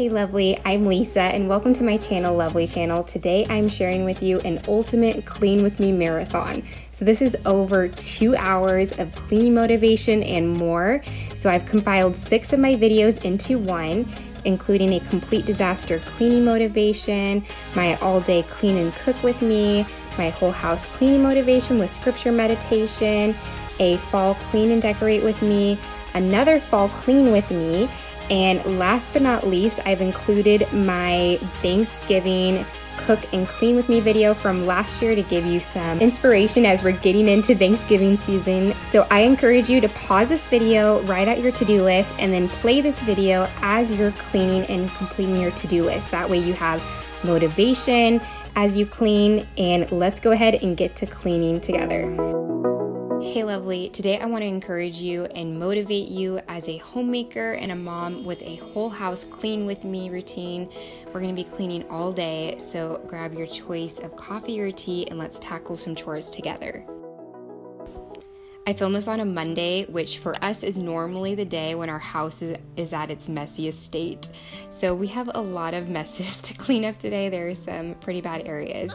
Hey lovely, I'm Lisa and welcome to my channel, Lovely Channel. Today I'm sharing with you an ultimate clean with me marathon. So this is over 2 hours of cleaning motivation and more. So I've compiled 6 of my videos into one, including a complete disaster cleaning motivation, my all day clean and cook with me, my whole house cleaning motivation with scripture meditation, a fall clean and decorate with me, another fall clean with me, and last but not least, I've included my Thanksgiving cook and clean with me video from last year to give you some inspiration as we're getting into Thanksgiving season. So I encourage you to pause this video, write out your to-do list, and then play this video as you're cleaning and completing your to-do list. That way you have motivation as you clean, and let's go ahead and get to cleaning together. Hey lovely, today I want to encourage you and motivate you as a homemaker and a mom with a whole house clean with me routine. We're going to be cleaning all day, so grab your choice of coffee or tea and let's tackle some chores together. I film this on a Monday, which for us is normally the day when our house is at its messiest state. So we have a lot of messes to clean up today. There are some pretty bad areas.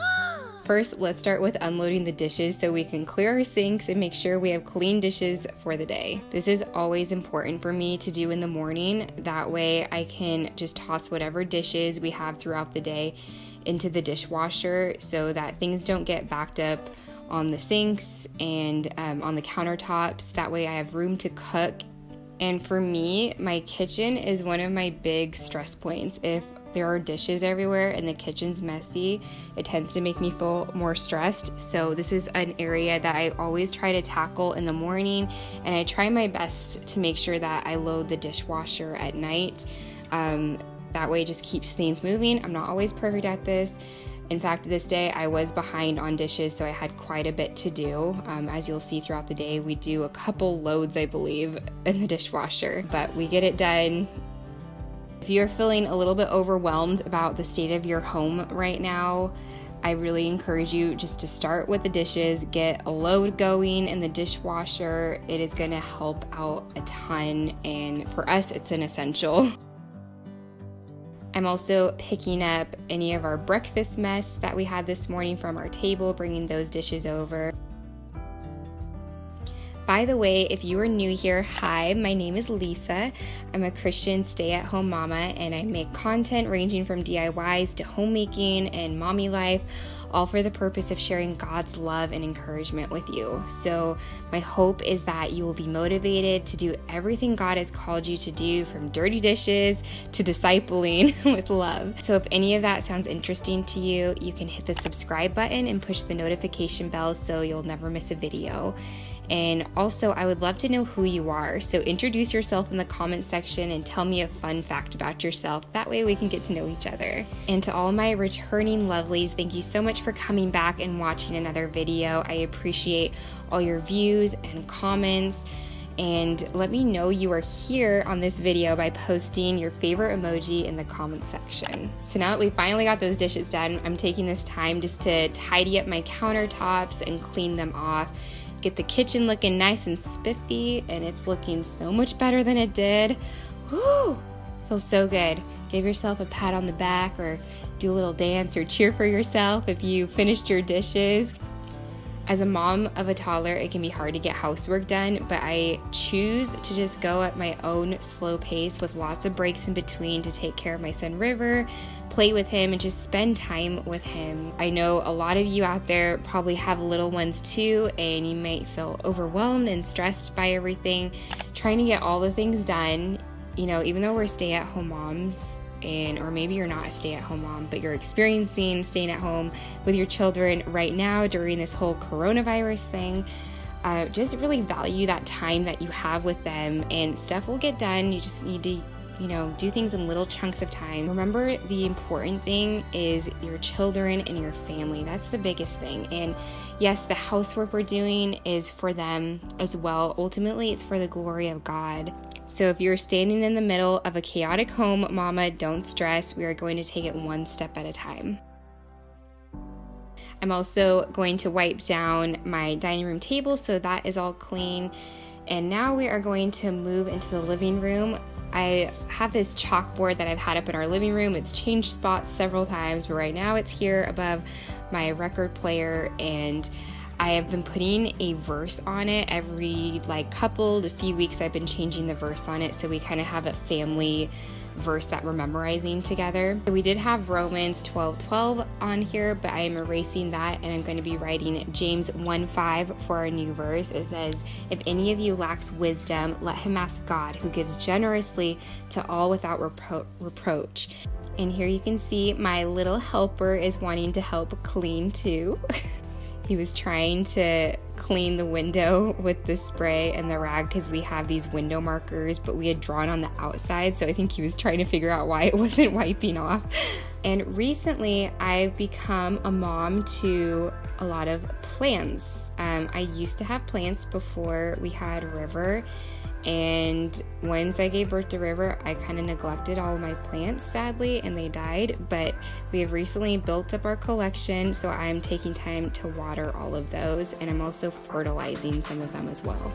First, let's start with unloading the dishes so we can clear our sinks and make sure we have clean dishes for the day. This is always important for me to do in the morning. That way I can just toss whatever dishes we have throughout the day into the dishwasher so that things don't get backed up on the sinks and on the countertops. That way I have room to cook. And for me, my kitchen is one of my big stress points. If there are dishes everywhere and the kitchen's messy, it tends to make me feel more stressed. So this is an area that I always try to tackle in the morning, and I try my best to make sure that I load the dishwasher at night. That way it just keeps things moving. I'm not always perfect at this. In fact, this day I was behind on dishes, so I had quite a bit to do. As you'll see throughout the day, we do a couple loads, I believe, in the dishwasher, but we get it done. If you're feeling a little bit overwhelmed about the state of your home right now, I really encourage you just to start with the dishes, get a load going in the dishwasher. It is going to help out a ton, and for us, it's an essential. I'm also picking up any of our breakfast mess that we had this morning from our table, bringing those dishes over. By the way, if you are new here, hi, my name is Lisa. I'm a Christian stay-at-home mama, and I make content ranging from DIYs to homemaking and mommy life, all for the purpose of sharing God's love and encouragement with you. So my hope is that you will be motivated to do everything God has called you to do, from dirty dishes to discipling with love. So if any of that sounds interesting to you, you can hit the subscribe button and push the notification bell so you'll never miss a video. And also, I would love to know who you are. So introduce yourself in the comment section and tell me a fun fact about yourself. That way we can get to know each other. And to all my returning lovelies, thank you so much for coming back and watching another video. I appreciate all your views and comments. And let me know you are here on this video by posting your favorite emoji in the comment section. So now that we finally got those dishes done, I'm taking this time just to tidy up my countertops and clean them off. Get the kitchen looking nice and spiffy, and it's looking so much better than it did. Woo! Feels so good. Give yourself a pat on the back or do a little dance or cheer for yourself if you finished your dishes. As a mom of a toddler, it can be hard to get housework done, but I choose to just go at my own slow pace with lots of breaks in between to take care of my son River, play with him, and just spend time with him. I know a lot of you out there probably have little ones too, and you might feel overwhelmed and stressed by everything, trying to get all the things done. You know, even though we're stay-at-home moms, or maybe you're not a stay-at-home mom, but you're experiencing staying at home with your children right now during this whole coronavirus thing, just really value that time that you have with them, and stuff will get done. You just need to, do things in little chunks of time. Remember, the important thing is your children and your family. That's the biggest thing. And yes, the housework we're doing is for them as well. Ultimately, it's for the glory of God. So if you're standing in the middle of a chaotic home, mama, don't stress. We are going to take it one step at a time. I'm also going to wipe down my dining room table so that is all clean. And now we are going to move into the living room. I have this chalkboard that I've had up in our living room. It's changed spots several times, but right now it's here above my record player, and I have been putting a verse on it every couple to few weeks. I've been changing the verse on it, so we kind of have a family verse that we're memorizing together. We did have Romans 12:12 on here, but I am erasing that, and I'm going to be writing James 1:5 for our new verse. It says, "If any of you lacks wisdom, let him ask God, who gives generously to all without reproach." And here you can see my little helper is wanting to help clean too. He was trying to clean the window with the spray and the rag because we have these window markers, but we had drawn on the outside, so I think he was trying to figure out why it wasn't wiping off. And recently I've become a mom to a lot of plants. I used to have plants before we had River, and once I gave birth to River, I kind of neglected all of my plants, sadly, and they died. But we have recently built up our collection, so I'm taking time to water all of those, and I'm also fertilizing some of them as well.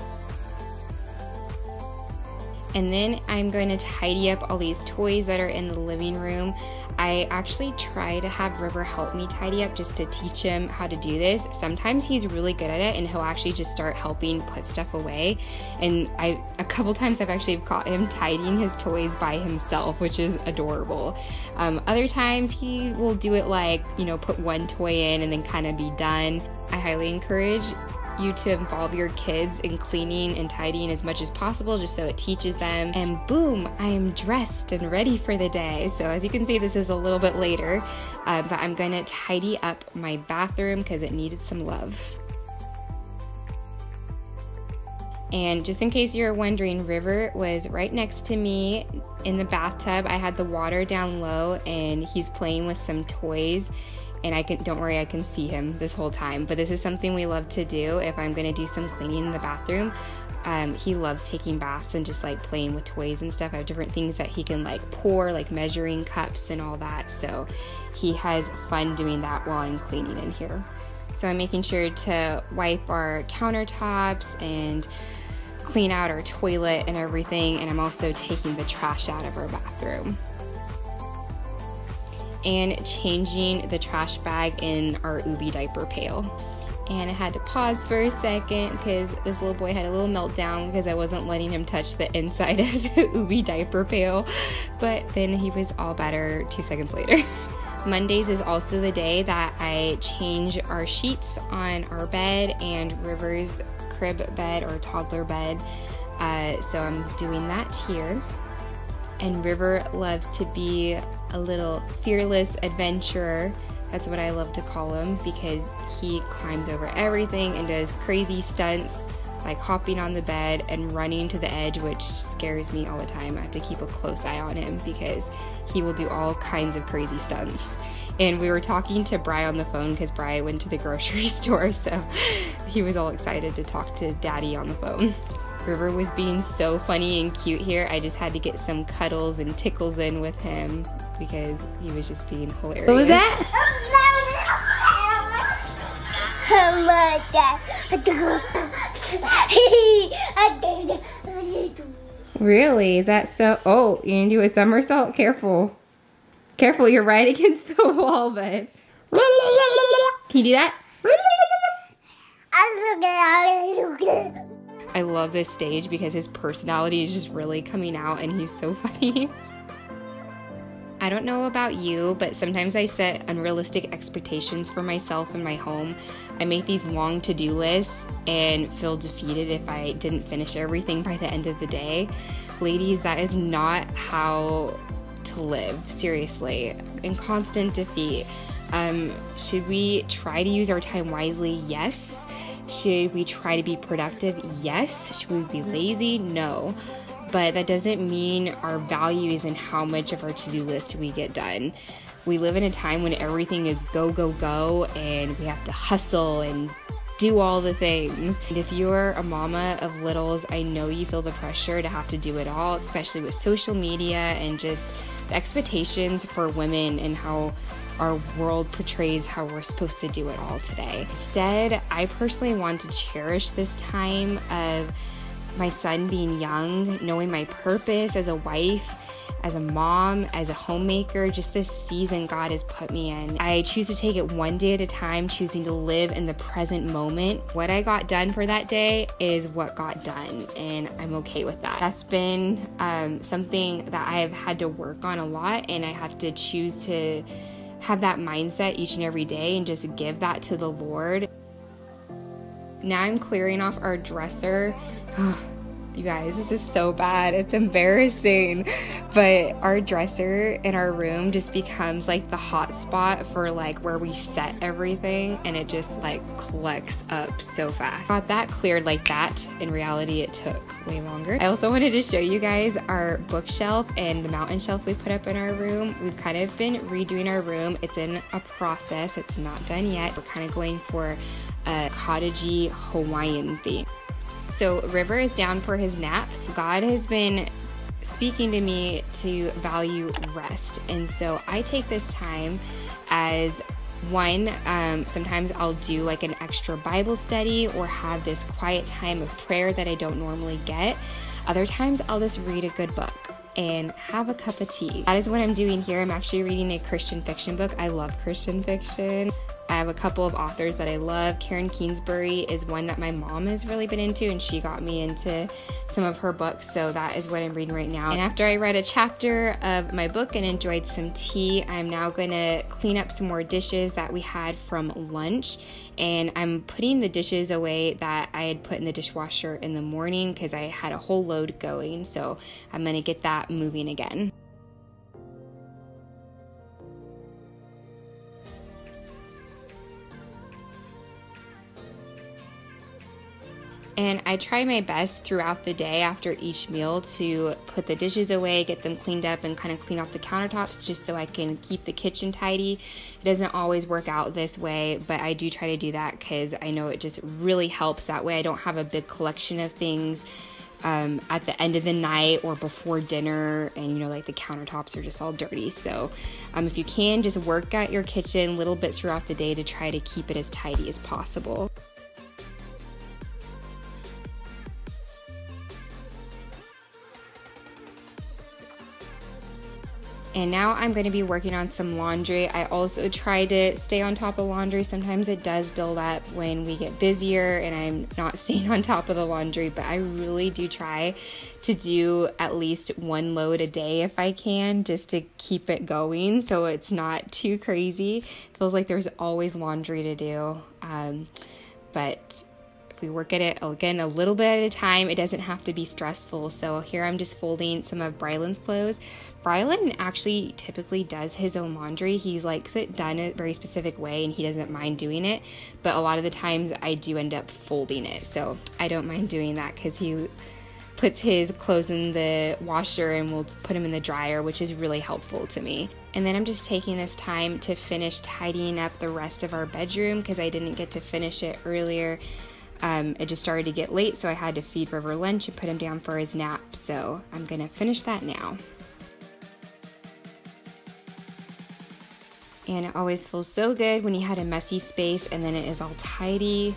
And then I'm going to tidy up all these toys that are in the living room. I actually try to have River help me tidy up just to teach him how to do this. Sometimes he's really good at it, and he'll actually just start helping put stuff away. And a couple times I've actually caught him tidying his toys by himself, which is adorable. Other times he will do it put one toy in and then kind of be done. I highly encourage you to involve your kids in cleaning and tidying as much as possible, just so it teaches them. And boom, I am dressed and ready for the day. So as you can see, this is a little bit later, but I'm going to tidy up my bathroom because it needed some love. And just in case you're wondering, River was right next to me in the bathtub. I had the water down low, and he's playing with some toys. And don't worry, I can see him this whole time. But this is something we love to do if I'm gonna do some cleaning in the bathroom. He loves taking baths and just playing with toys and stuff. I have different things that he can pour, measuring cups and all that. So he has fun doing that while I'm cleaning in here. So I'm making sure to wipe our countertops and clean out our toilet and everything. And I'm also taking the trash out of our bathroom and changing the trash bag in our Ubi diaper pail. And I had to pause for a second because this little boy had a little meltdown because I wasn't letting him touch the inside of the Ubi diaper pail, but then he was all better 2 seconds later. Mondays is also the day that I change our sheets on our bed and River's crib bed or toddler bed, so I'm doing that here. And River loves to be a little fearless adventurer. That's what I love to call him, because he climbs over everything and does crazy stunts, like hopping on the bed and running to the edge, which scares me all the time. I have to keep a close eye on him because he will do all kinds of crazy stunts. And we were talking to Bri on the phone because Bri went to the grocery store, so he was all excited to talk to Daddy on the phone. River was being so funny and cute here. I just had to get some cuddles and tickles in with him because he was just being hilarious. What was that? Oh my God. Really? Is that so? Oh, you're gonna do a somersault? Careful. Careful, you're right against the wall, bud. Can you do that? I love this stage because his personality is just really coming out and he's so funny. I don't know about you, but sometimes I set unrealistic expectations for myself and my home. I make these long to-do lists and feel defeated if I didn't finish everything by the end of the day. Ladies, that is not how to live, seriously. In constant defeat. Should we try to use our time wisely? Yes. Should we try to be productive? Yes. Should we be lazy? No. But that doesn't mean our value is in how much of our to-do list we get done. We live in a time when everything is go, go, go, and we have to hustle and do all the things. And if you're a mama of littles, I know you feel the pressure to have to do it all, especially with social media and just the expectations for women and how our world portrays how we're supposed to do it all today. Instead, I personally want to cherish this time of my son being young, knowing my purpose as a wife, as a mom, as a homemaker, just this season God has put me in. I choose to take it one day at a time, choosing to live in the present moment. What I got done for that day is what got done, and I'm okay with that. That's been something that I've had to work on a lot, and I have to choose to have that mindset each and every day and just give that to the Lord. Now I'm clearing off our dresser. You guys, this is so bad. It's embarrassing. But our dresser in our room just becomes like the hot spot for like where we set everything, and it just like collects up so fast. Got that cleared like that. In reality, it took way longer. I also wanted to show you guys our bookshelf and the mountain shelf we put up in our room. We've kind of been redoing our room. It's in a process. It's not done yet. We're kind of going for a cottagey Hawaiian theme. So River is down for his nap. God has been speaking to me to value rest. And so I take this time as one, sometimes I'll do like an extra Bible study or have this quiet time of prayer that I don't normally get. Other times I'll just read a good book and have a cup of tea. That is what I'm doing here. I'm actually reading a Christian fiction book. I love Christian fiction. I have a couple of authors that I love. Karen Kingsbury is one that my mom has really been into, and she got me into some of her books, so that is what I'm reading right now. And after I read a chapter of my book and enjoyed some tea, I'm now gonna clean up some more dishes that we had from lunch, and I'm putting the dishes away that I had put in the dishwasher in the morning because I had a whole load going, so I'm gonna get that moving again. And I try my best throughout the day after each meal to put the dishes away, get them cleaned up, and kind of clean off the countertops just so I can keep the kitchen tidy. It doesn't always work out this way, but I do try to do that because I know it just really helps. That way I don't have a big collection of things at the end of the night or before dinner, and like the countertops are just all dirty. So if you can, just work at your kitchen little bits throughout the day to try to keep it as tidy as possible. And now I'm going to be working on some laundry. I also try to stay on top of laundry. Sometimes it does build up when we get busier and I'm not staying on top of the laundry, but I really do try to do at least one load a day if I can, just to keep it going so it's not too crazy. Feels like there's always laundry to do, but we work at it, again, a little bit at a time. It doesn't have to be stressful. So here I'm just folding some of Brylan's clothes. Brylan actually typically does his own laundry. He's likes it done a very specific way and he doesn't mind doing it. But a lot of the times I do end up folding it. So I don't mind doing that because he puts his clothes in the washer and we'll put them in the dryer, which is really helpful to me. And then I'm just taking this time to finish tidying up the rest of our bedroom because I didn't get to finish it earlier. It just started to get late, so I had to feed River lunch and put him down for his nap. So I'm gonna finish that now. And it always feels so good when you had a messy space and then it is all tidy.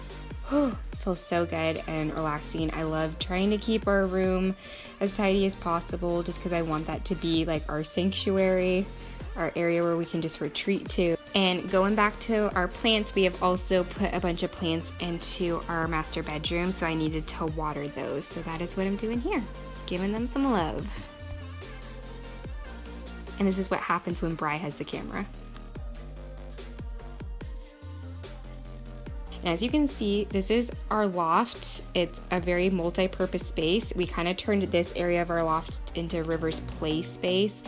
Whew, feels so good and relaxing. I love trying to keep our room as tidy as possible just because I want that to be like our sanctuary, our area where we can just retreat to. And going back to our plants, we have also put a bunch of plants into our master bedroom, so I needed to water those. So that is what I'm doing here, giving them some love. And this is what happens when Bri has the camera. And as you can see, this is our loft. It's a very multi-purpose space. We kind of turned this area of our loft into River's play space.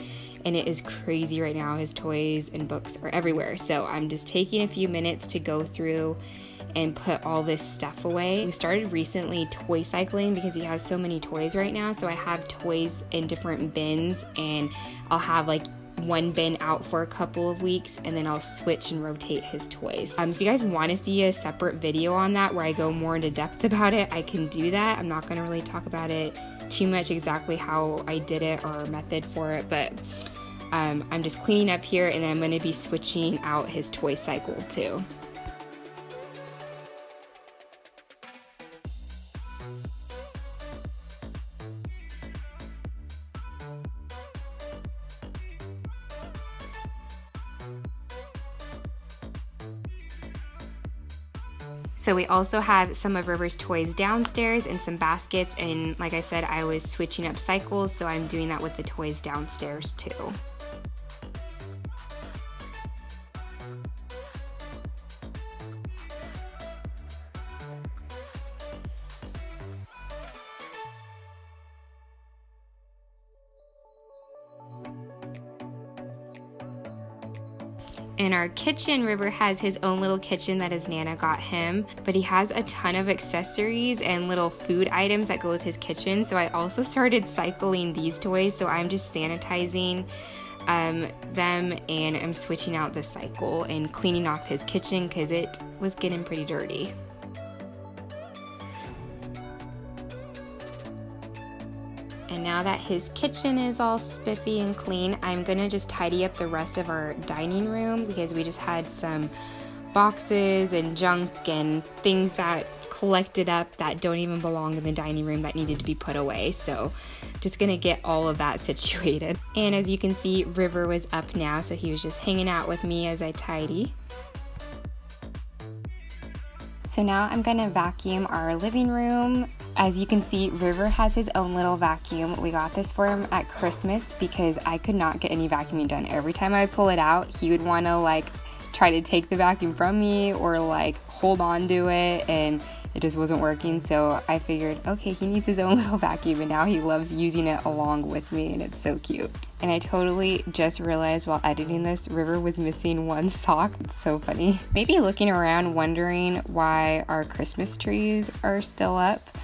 And it is crazy right now. His toys and books are everywhere. So I'm just taking a few minutes to go through and put all this stuff away. We started recently toy cycling because he has so many toys right now. So I have toys in different bins and I'll have like one bin out for a couple of weeks and then I'll switch and rotate his toys. If you guys want to see a separate video on that where I go more into depth about it, I can do that. I'm not going to really talk about it too much exactly how I did it or method for it, but I'm just cleaning up here and then I'm going to be switching out his toy cycle too. So we also have some of River's toys downstairs and some baskets, and like I said, I was switching up cycles, so I'm doing that with the toys downstairs too. In our kitchen, River has his own little kitchen that his Nana got him, but he has a ton of accessories and little food items that go with his kitchen. So I also started cycling these toys, so I'm just sanitizing them, and I'm switching out the cycle and cleaning off his kitchen because it was getting pretty dirty. And now that his kitchen is all spiffy and clean, I'm gonna just tidy up the rest of our dining room because we just had some boxes and junk and things that collected up that don't even belong in the dining room that needed to be put away. So just gonna get all of that situated. And as you can see, River was up now, so he was just hanging out with me as I tidy. So now I'm gonna vacuum our living room. As you can see, River has his own little vacuum. We got this for him at Christmas because I could not get any vacuuming done. Every time I pull it out, he would wanna like try to take the vacuum from me or like hold on to it, and it just wasn't working. So I figured, okay, he needs his own little vacuum, and now he loves using it along with me, and it's so cute. And I totally just realized while editing this, River was missing one sock. It's so funny. Maybe looking around wondering why our Christmas trees are still up.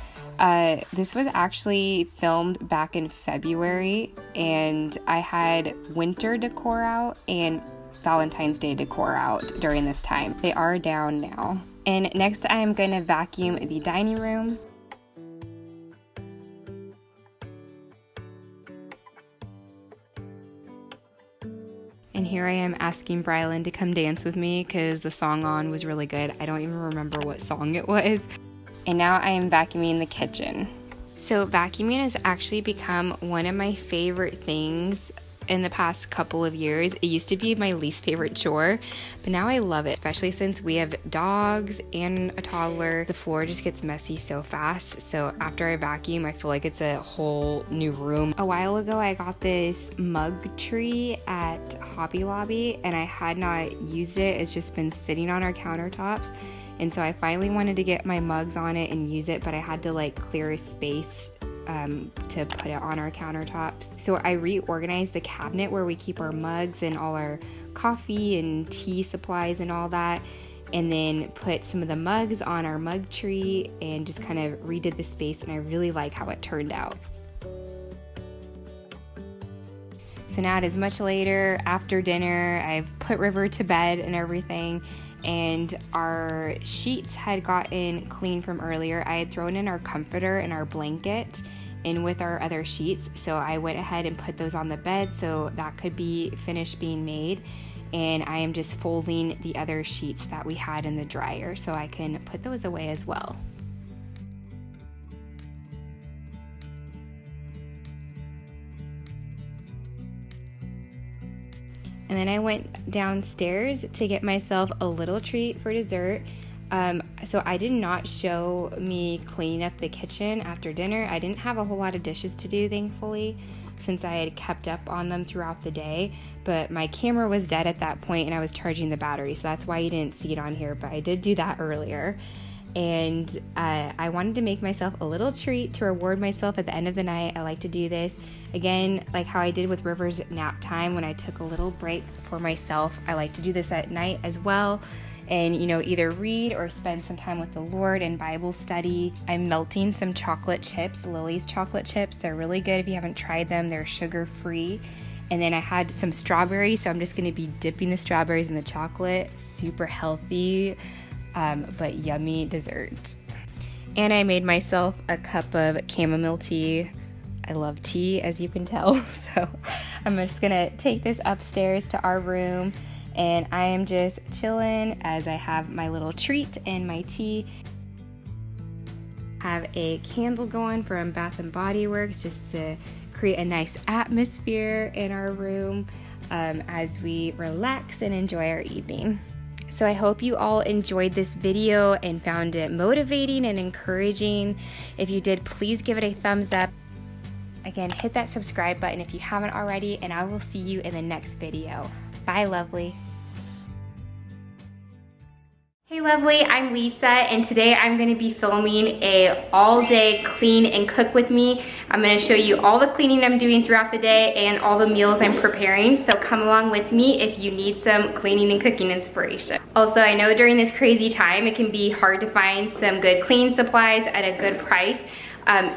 This was actually filmed back in February, and I had winter decor out and Valentine's Day decor out during this time. They are down now. And next I'm going to vacuum the dining room. And here I am asking Brylan to come dance with me because the song on was really good. I don't even remember what song it was. And now I am vacuuming the kitchen. So vacuuming has actually become one of my favorite things in the past couple of years. It used to be my least favorite chore, but now I love it, especially since we have dogs and a toddler. The floor just gets messy so fast. So after I vacuum, I feel like it's a whole new room. A while ago, I got this mug tree at Hobby Lobby, and I had not used it. It's just been sitting on our countertops. And so I finally wanted to get my mugs on it and use it, but I had to like clear a space to put it on our countertops. So I reorganized the cabinet where we keep our mugs and all our coffee and tea supplies and all that, and then put some of the mugs on our mug tree and just kind of redid the space, and I really like how it turned out. So now it is much later, after dinner. I've put River to bed and everything, and our sheets had gotten clean from earlier. I had thrown in our comforter and our blanket in with our other sheets, so I went ahead and put those on the bed so that could be finished being made. And I am just folding the other sheets that we had in the dryer so I can put those away as well. And then I went downstairs to get myself a little treat for dessert. So I did not show me cleaning up the kitchen after dinner. I didn't have a whole lot of dishes to do, thankfully, since I had kept up on them throughout the day. But my camera was dead at that point, and I was charging the battery, so that's why you didn't see it on here, but I did do that earlier. And I wanted to make myself a little treat to reward myself at the end of the night. I like to do this again, like how I did with River's nap time when I took a little break for myself. I like to do this at night as well, and either read or spend some time with the Lord in Bible study. I'm melting some chocolate chips, Lily's chocolate chips. They're really good if you haven't tried them. They're sugar-free. And then I had some strawberries, so I'm just going to be dipping the strawberries in the chocolate. Super healthy, but yummy dessert. And I made myself a cup of chamomile tea. I love tea, as you can tell. So I'm just going to take this upstairs to our room, and I am just chilling as I have my little treat and my tea. Have a candle going from Bath & Body Works just to create a nice atmosphere in our room as we relax and enjoy our evening. So I hope you all enjoyed this video and found it motivating and encouraging. If you did, please give it a thumbs up. Again, hit that subscribe button if you haven't already, and I will see you in the next video. Bye, lovely. Hey lovely, I'm Lisa, and today I'm going to be filming a all-day clean and cook with me. I'm going to show you all the cleaning I'm doing throughout the day and all the meals I'm preparing, so come along with me if you need some cleaning and cooking inspiration. Also, I know during this crazy time it can be hard to find some good cleaning supplies at a good price.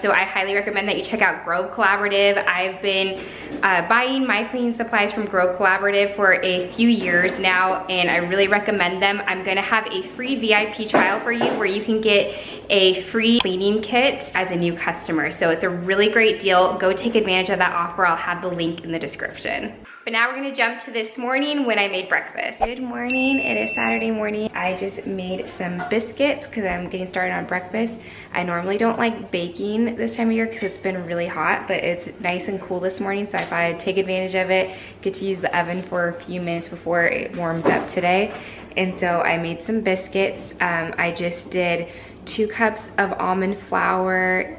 So I highly recommend that you check out Grove Collaborative. I've been buying my cleaning supplies from Grove Collaborative for a few years now, and I really recommend them. I'm gonna have a free VIP trial for you where you can get a free cleaning kit as a new customer. So it's a really great deal. Go take advantage of that offer. I'll have the link in the description. But now we're gonna jump to this morning when I made breakfast. Good morning, it is Saturday morning. I just made some biscuits because I'm getting started on breakfast. I normally don't like baking this time of year because it's been really hot, but it's nice and cool this morning, so I thought I'd take advantage of it, get to use the oven for a few minutes before it warms up today. And so I made some biscuits. I just did 2 cups of almond flour,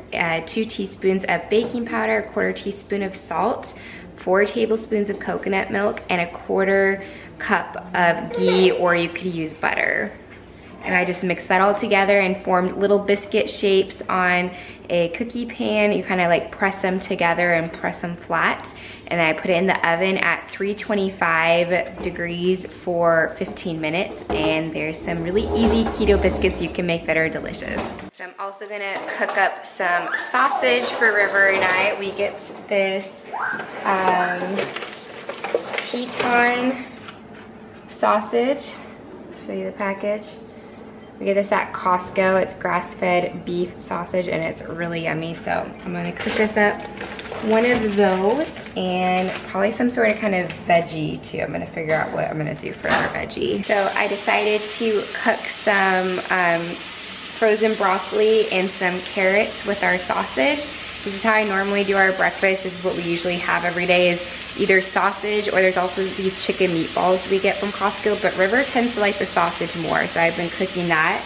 2 teaspoons of baking powder, 1/4 teaspoon of salt, 4 tablespoons of coconut milk, and 1/4 cup of ghee, or you could use butter. And I just mixed that all together and formed little biscuit shapes on a cookie pan. You kind of like press them together and press them flat. And then I put it in the oven at 325 degrees for 15 minutes. And there's some really easy keto biscuits you can make that are delicious. So I'm also gonna cook up some sausage for River and I. We get this Teton sausage. Show you the package. We get this at Costco. It's grass-fed beef sausage and it's really yummy. So I'm gonna cook us up one of those and probably some sort of kind of veggie too. I'm gonna figure out what I'm gonna do for our veggie. So I decided to cook some frozen broccoli and some carrots with our sausage. This is how I normally do our breakfast. This is what we usually have every day, is either sausage, or there's also these chicken meatballs we get from Costco, but River tends to like the sausage more, so I've been cooking that.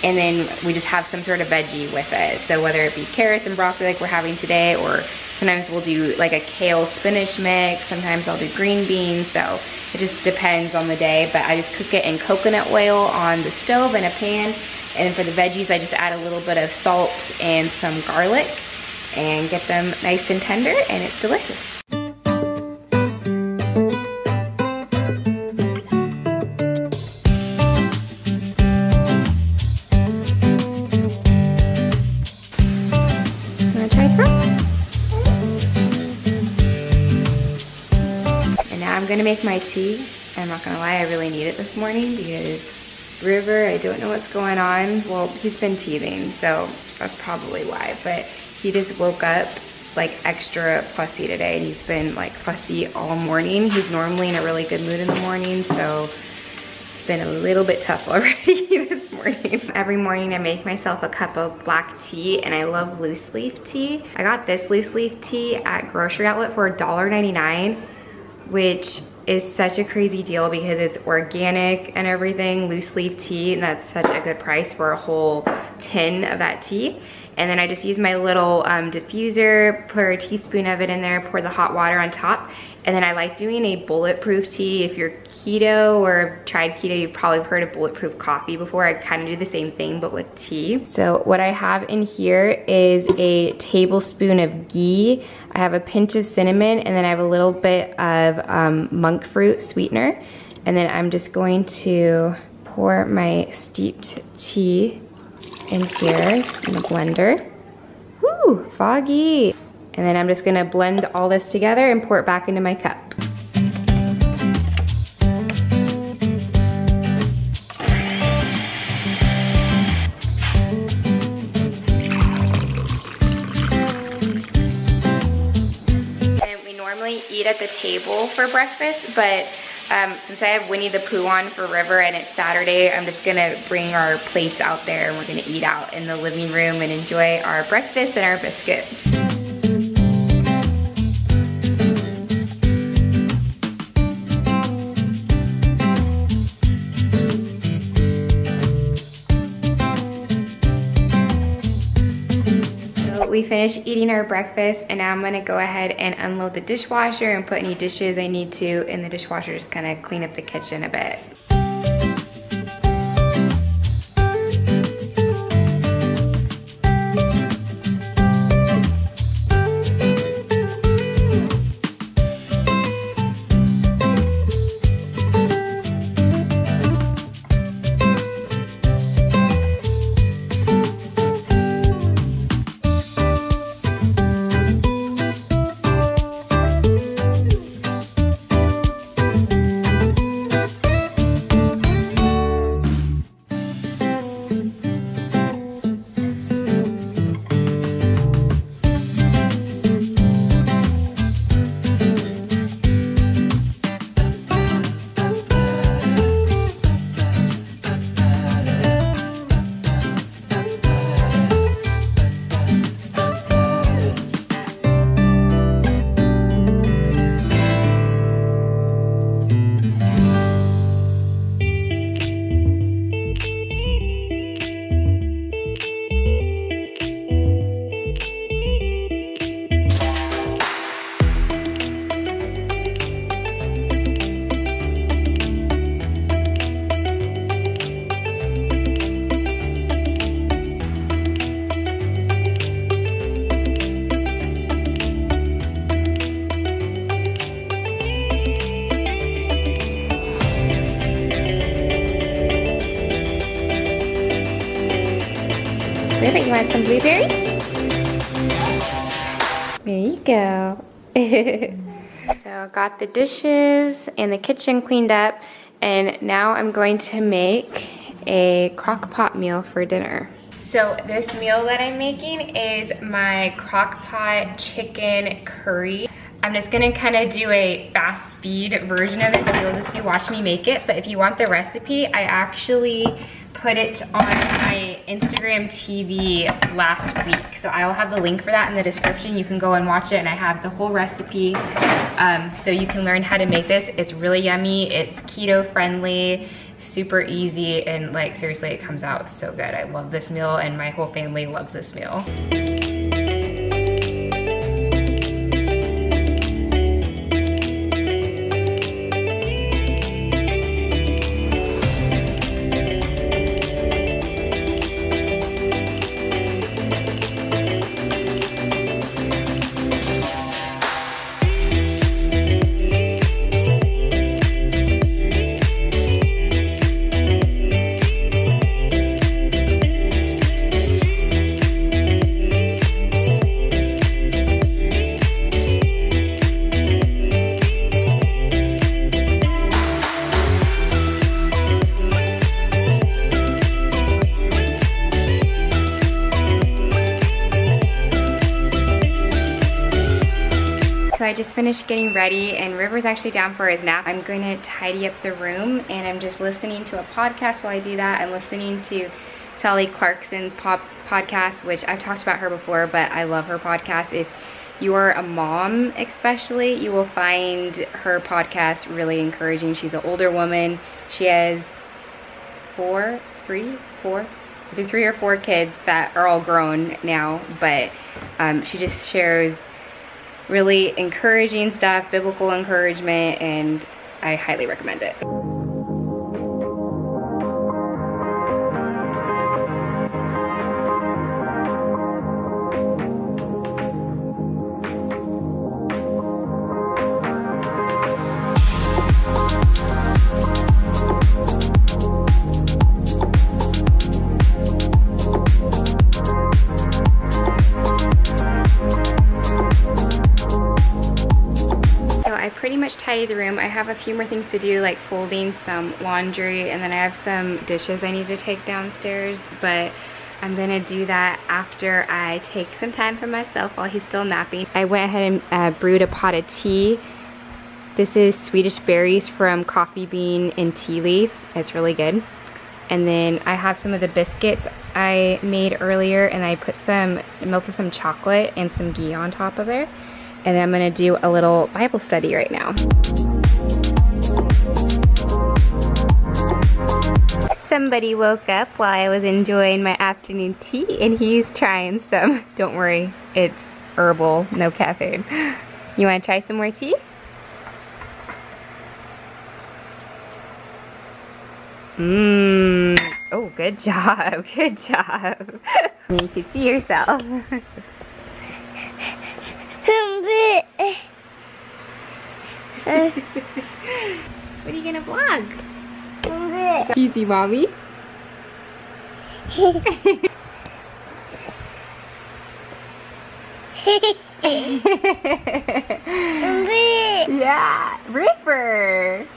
And then we just have some sort of veggie with it. So whether it be carrots and broccoli like we're having today, or sometimes we'll do like a kale spinach mix, sometimes I'll do green beans, so it just depends on the day. But I just cook it in coconut oil on the stove in a pan. And for the veggies, I just add a little bit of salt and some garlic and get them nice and tender, and it's delicious. Wanna try some? And now I'm gonna make my tea. I'm not gonna lie, I really need it this morning because River, I don't know what's going on. Well, he's been teething, so that's probably why, but he just woke up like extra fussy today, and he's been like fussy all morning. He's normally in a really good mood in the morning, so it's been a little bit tough already this morning. Every morning I make myself a cup of black tea, and I love loose leaf tea. I got this loose leaf tea at Grocery Outlet for $1.99, which is such a crazy deal because it's organic and everything, loose leaf tea, and that's such a good price for a whole tin of that tea. And then I just use my little diffuser, pour a teaspoon of it in there, pour the hot water on top. And then I like doing a bulletproof tea. If you're keto or tried keto, you've probably heard of bulletproof coffee before. I kind of do the same thing, but with tea. So what I have in here is a tablespoon of ghee. I have a pinch of cinnamon, and then I have a little bit of monk fruit sweetener. And then I'm just going to pour my steeped tea in here in the blender. Woo, foggy. And then I'm just gonna blend all this together and pour it back into my cup. And we normally eat at the table for breakfast, but since I have Winnie the Pooh on for River and it's Saturday, I'm just gonna bring our plates out there and we're gonna eat out in the living room and enjoy our breakfast and our biscuits. finished eating our breakfast, and now I'm gonna go ahead and unload the dishwasher and put any dishes I need to in the dishwasher, just kind of clean up the kitchen a bit. River, you want some blueberries? There you go. So got the dishes and the kitchen cleaned up, and now I'm going to make a crock pot meal for dinner. So this meal that I'm making is my crock pot chicken curry. I'm just gonna kind of do a fast speed version of this, so you'll just be watching me make it. But if you want the recipe, I actually put it on my Instagram TV last week. So I will have the link for that in the description. You can go and watch it, and I have the whole recipe. So you can learn how to make this. It's really yummy, it's keto friendly, super easy, and like seriously, it comes out so good. I love this meal, and my whole family loves this meal. So I just finished getting ready, and River's actually down for his nap. I'm going to tidy up the room, and I'm just listening to a podcast while I do that. I'm listening to Sally Clarkson's podcast, which I've talked about her before, but I love her podcast. If you are a mom especially, you will find her podcast really encouraging. She's an older woman. She has three or four kids that are all grown now, but she just shares really encouraging stuff, biblical encouragement, and I highly recommend it. Pretty much tidy the room. I have a few more things to do, like folding some laundry, and then I have some dishes I need to take downstairs, but I'm gonna do that after I take some time for myself while he's still napping. I went ahead and brewed a pot of tea. This is Swedish berries from coffee bean and tea leaf. It's really good. And then I have some of the biscuits I made earlier, and I melted some chocolate and some ghee on top of there. And then I'm gonna do a little Bible study right now. So somebody woke up while I was enjoying my afternoon tea and he's trying some. Don't worry, it's herbal, no caffeine. You want to try some more tea? Mmm. Oh, good job. Good job. You can see yourself. What are you gonna vlog? You see mommy? Yeah, Ripper.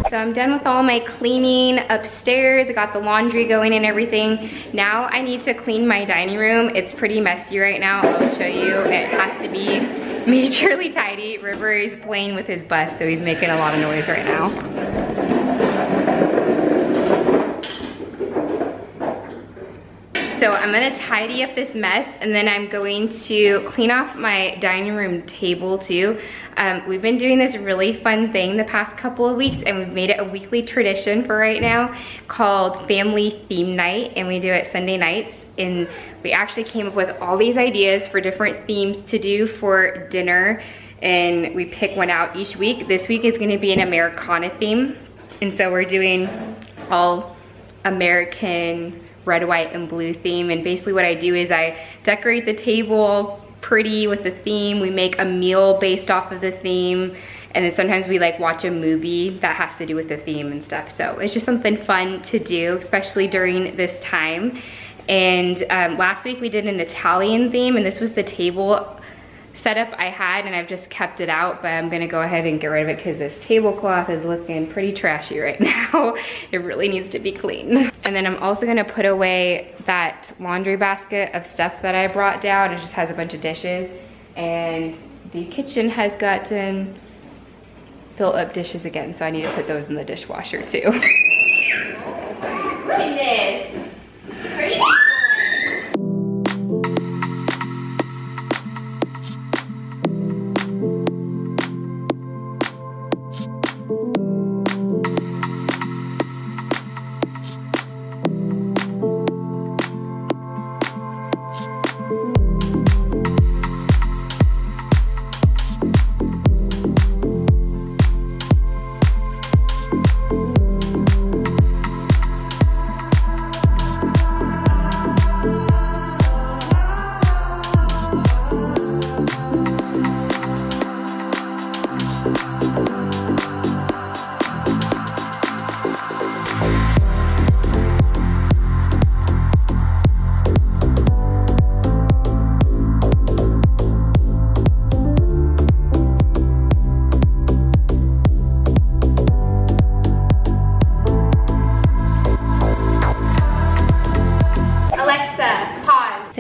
So I'm done with all my cleaning upstairs. I got the laundry going and everything. Now I need to clean my dining room. It's pretty messy right now. I'll show you. It has to be majorly tidy. River is playing with his bus, so he's making a lot of noise right now. So I'm gonna tidy up this mess and then I'm going to clean off my dining room table too. We've been doing this really fun thing the past couple of weeks and we've made it a weekly tradition for right now called Family Theme Night, and we do it Sunday nights. And we actually came up with all these ideas for different themes to do for dinner, and we pick one out each week. This week is gonna be an Americana theme, and so we're doing all American red, white, and blue theme. And basically what I do is I decorate the table pretty with the theme. We make a meal based off of the theme, and then sometimes we like watch a movie that has to do with the theme and stuff. So it's just something fun to do, especially during this time. And last week we did an Italian theme, and this was the table setup I had, and I've just kept it out, but I'm gonna go ahead and get rid of it because this tablecloth is looking pretty trashy right now. It really needs to be cleaned. And then I'm also gonna put away that laundry basket of stuff that I brought down. It just has a bunch of dishes, and the kitchen has gotten filled up dishes again, so I need to put those in the dishwasher too. Oh my goodness! Pretty.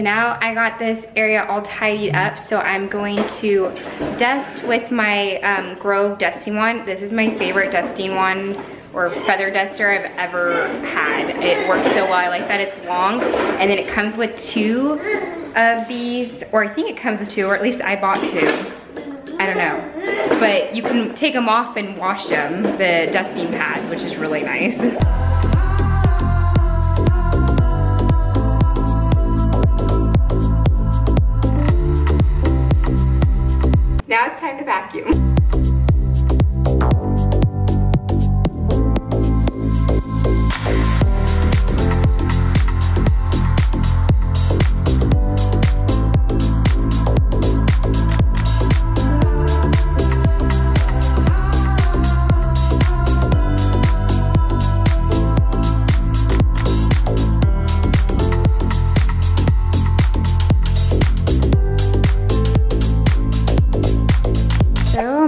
So now I got this area all tidied up, so I'm going to dust with my Grove dusting wand. This is my favorite dusting wand or feather duster I've ever had. It works so well. I like that it's long, and then it comes with 2 of these, or I think it comes with 2, or at least I bought 2. I don't know. But you can take them off and wash them, the dusting pads, which is really nice. Now it's time to vacuum.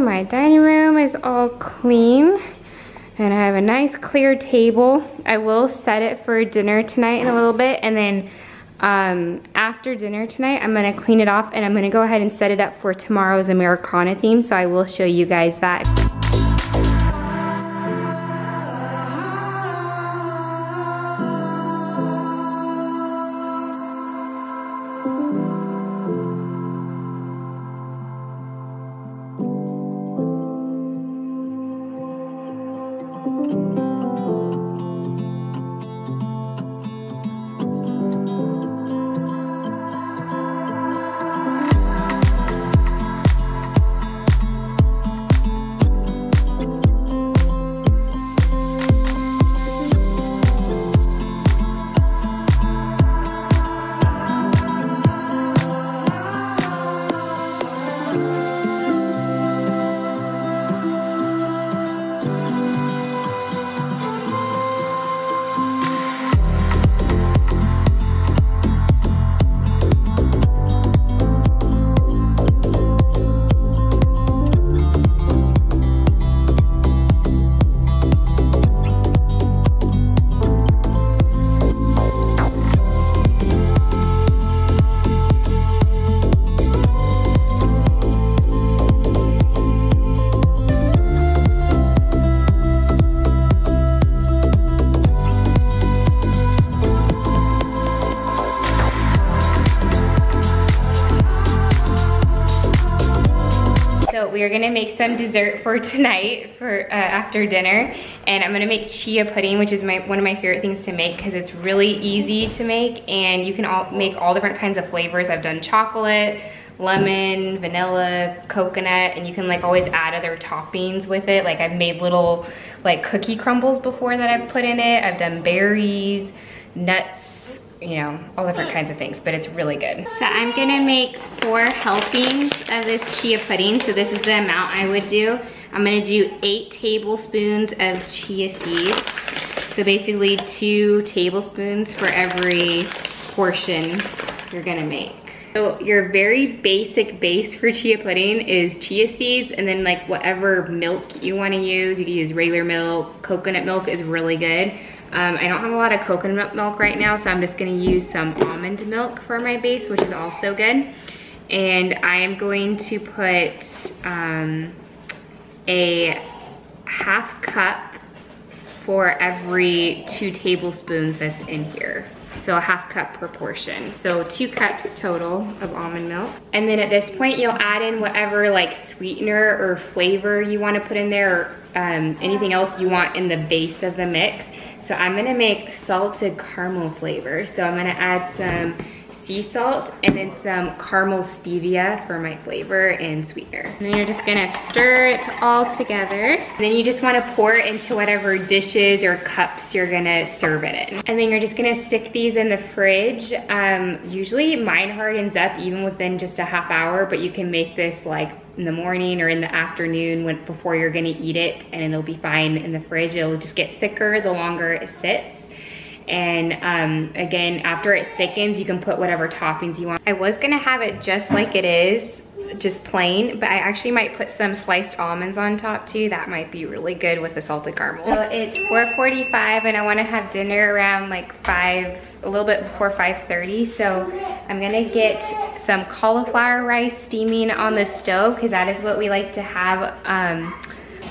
My dining room is all clean and I have a nice clear table. I will set it for dinner tonight in a little bit, and then after dinner tonight I'm gonna clean it off and I'm gonna go ahead and set it up for tomorrow's Americana theme, so I will show you guys that. We are gonna make some dessert for tonight for after dinner, and I'm gonna make chia pudding, which is one of my favorite things to make because it's really easy to make, and you can make all different kinds of flavors. I've done chocolate, lemon, vanilla, coconut, and you can like always add other toppings with it. Like I've made little like cookie crumbles before that I've put in it. I've done berries, nuts, you know, all different kinds of things, but it's really good. So I'm gonna make 4 helpings of this chia pudding. So this is the amount I would do. I'm gonna do 8 tablespoons of chia seeds. So basically 2 tablespoons for every portion you're gonna make. So your very basic base for chia pudding is chia seeds, and then like whatever milk you wanna use. You can use regular milk, coconut milk is really good. I don't have a lot of coconut milk right now, so I'm just gonna use some almond milk for my base, which is also good. And I am going to put a half cup for every 2 tablespoons that's in here. So a half cup per portion. So 2 cups total of almond milk. And then at this point, you'll add in whatever like sweetener or flavor you wanna put in there, or anything else you want in the base of the mix. So I'm gonna make salted caramel flavor. So I'm gonna add some sea salt and then some caramel stevia for my flavor and sweetener. And then you're just gonna stir it all together. And then you just wanna pour it into whatever dishes or cups you're gonna serve it in. And then you're just gonna stick these in the fridge. Usually mine hardens up even within just a half hour, but you can make this like in the morning or in the afternoon before you're gonna eat it, and it'll be fine in the fridge. It'll just get thicker the longer it sits. And again, after it thickens, you can put whatever toppings you want. I was gonna have it just like it is, just plain, but I actually might put some sliced almonds on top too. That might be really good with the salted caramel. So it's 4:45 and I wanna have dinner around like 5, a little bit before 5:30. So I'm gonna get some cauliflower rice steaming on the stove because that is what we like to have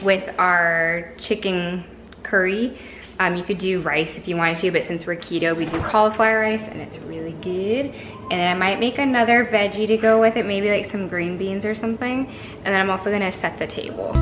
with our chicken curry. You could do rice if you wanted to, but since we're keto, we do cauliflower rice and it's really good. And then I might make another veggie to go with it, maybe like some green beans or something. And then I'm also gonna set the table.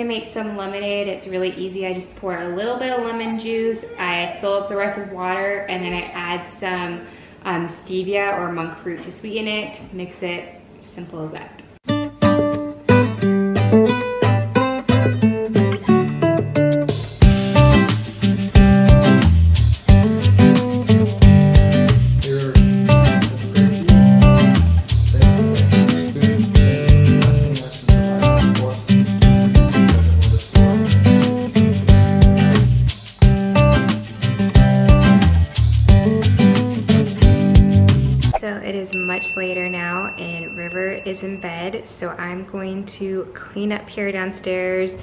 Make some lemonade. It's really easy. I just pour a little bit of lemon juice, I fill up the rest with water, and then I add some stevia or monk fruit to sweeten it, mix it, simple as that. Later now and River is in bed, so I'm going to clean up here downstairs,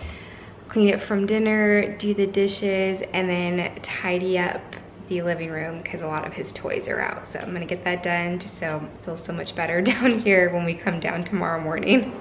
clean it from dinner, do the dishes, and then tidy up the living room because a lot of his toys are out. So I'm gonna get that done just so it feels so much better down here when we come down tomorrow morning.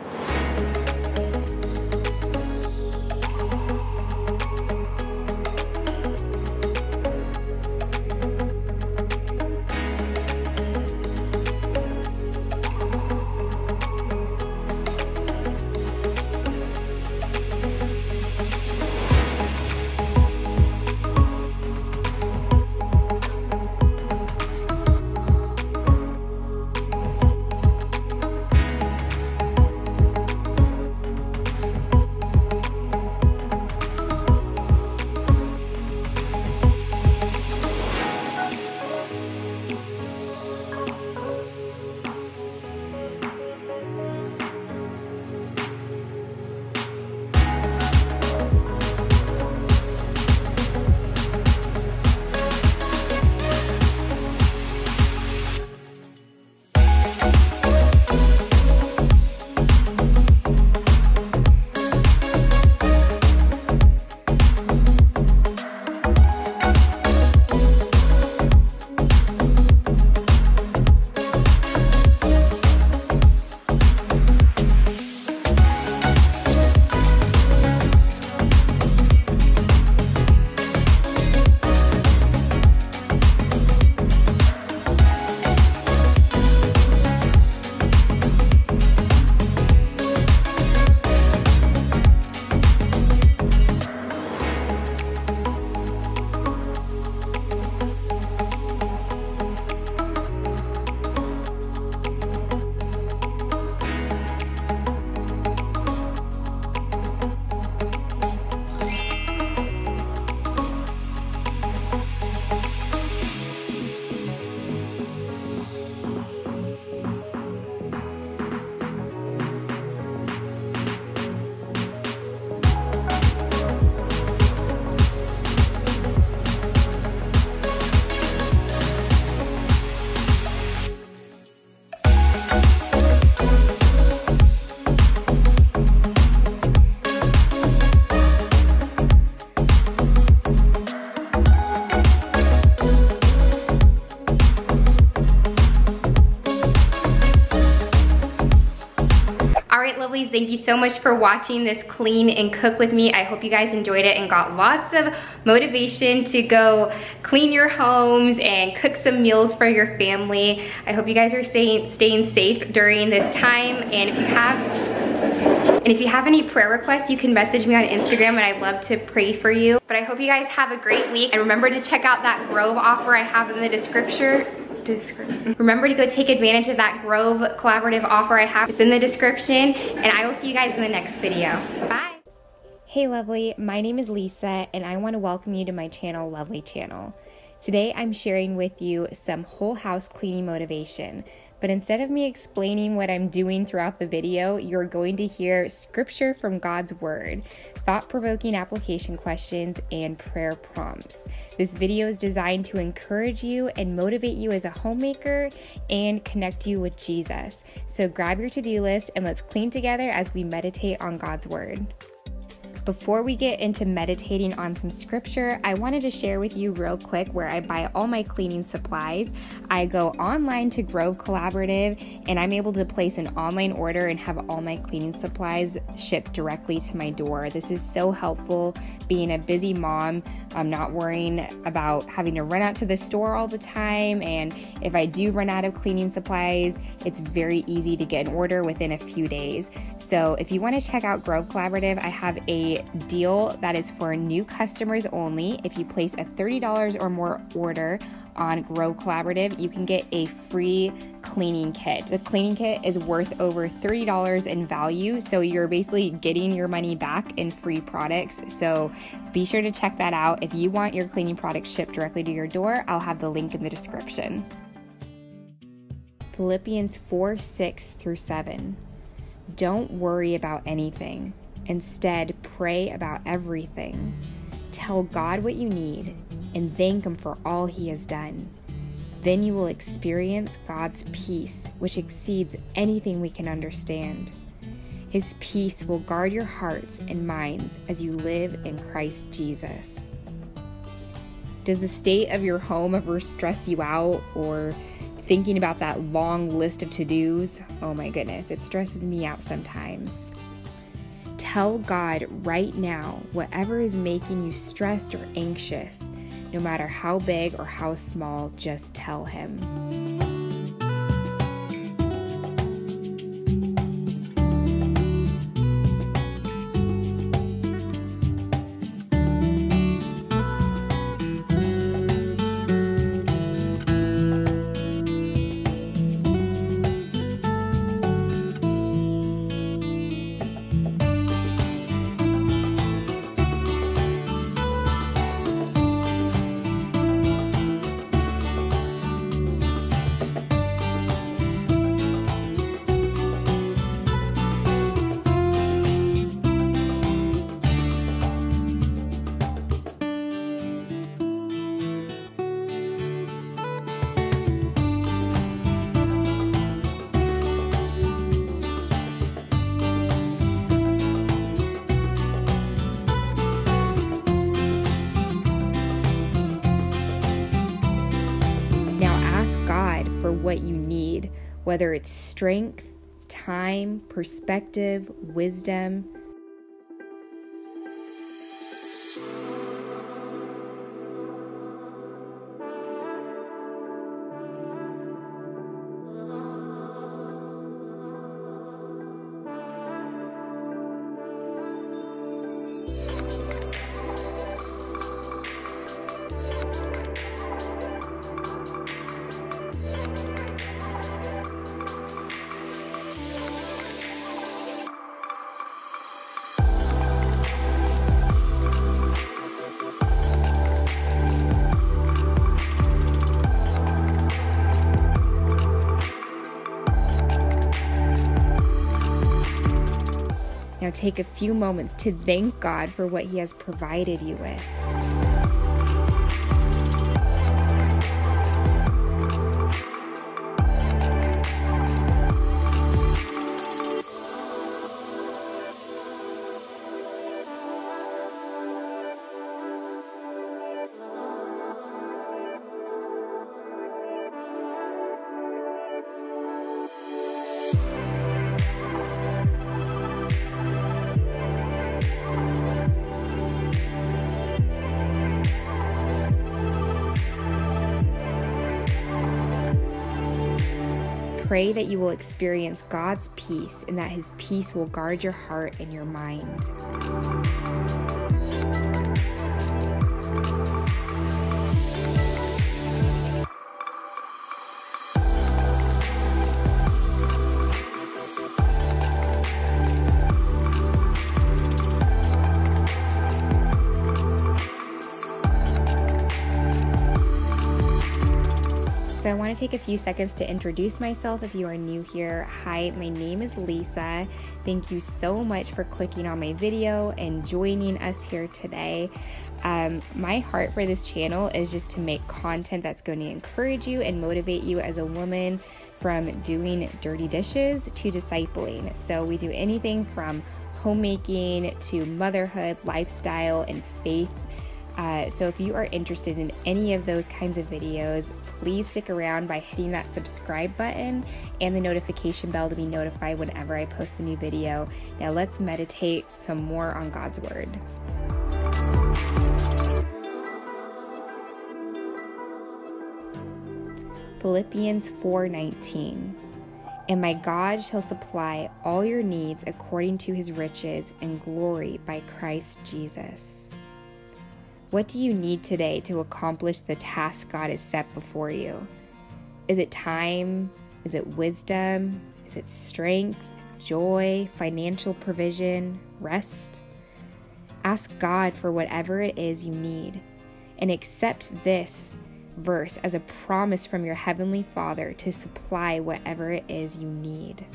Lovelies, thank you so much for watching this clean and cook with me. I hope you guys enjoyed it and got lots of motivation to go clean your homes and cook some meals for your family. I hope you guys are staying safe during this time, and if you have any prayer requests, you can message me on Instagram and I'd love to pray for you. But I hope you guys have a great week, and remember to check out that Grove offer I have in the description. Remember to go take advantage of that Grove collaborative offer I have. It's in the description, and I will see you guys in the next video. Bye. Hey lovely, my name is Lisa and I want to welcome you to my channel, Lovely Channel. Today I'm sharing with you some whole house cleaning motivation, but instead of me explaining what I'm doing throughout the video, you're going to hear scripture from God's Word, thought-provoking application questions, and prayer prompts. This video is designed to encourage you and motivate you as a homemaker and connect you with Jesus. So grab your to-do list and let's clean together as we meditate on God's Word. Before we get into meditating on some scripture, I wanted to share with you real quick where I buy all my cleaning supplies. I go online to Grove Collaborative and I'm able to place an online order and have all my cleaning supplies shipped directly to my door. This is so helpful being a busy mom. I'm not worrying about having to run out to the store all the time, and if I do run out of cleaning supplies, it's very easy to get an order within a few days. So if you want to check out Grove Collaborative, I have a deal that is for new customers only. If you place a $30 or more order on Grove Collaborative, you can get a free cleaning kit. The cleaning kit is worth over $30 in value, so you're basically getting your money back in free products. So be sure to check that out. If you want your cleaning products shipped directly to your door, I'll have the link in the description. Philippians 4:6-7. Don't worry about anything. Instead, pray about everything. Tell God what you need and thank Him for all He has done. Then you will experience God's peace, which exceeds anything we can understand. His peace will guard your hearts and minds as you live in Christ Jesus. Does the state of your home ever stress you out, or thinking about that long list of to-dos? Oh my goodness, it stresses me out sometimes. Tell God right now whatever is making you stressed or anxious. No matter how big or how small, just tell Him. For what you need, whether it's strength, time, perspective, wisdom. Now take a few moments to thank God for what He has provided you with. Pray that you will experience God's peace and that His peace will guard your heart and your mind. So I want to take a few seconds to introduce myself if you are new here. Hi, my name is Lisa. Thank you so much for clicking on my video and joining us here today. My heart for this channel is just to make content that's going to encourage you and motivate you as a woman, from doing dirty dishes to discipling. So we do anything from homemaking to motherhood, lifestyle, and faith. So if you are interested in any of those kinds of videos, please stick around by hitting that subscribe button and the notification bell to be notified whenever I post a new video. Now let's meditate some more on God's Word. Philippians 4:19. And my God shall supply all your needs according to his riches and glory by Christ Jesus. What do you need today to accomplish the task God has set before you? Is it time? Is it wisdom? Is it strength, joy, financial provision, rest? Ask God for whatever it is you need, and accept this verse as a promise from your Heavenly Father to supply whatever it is you need.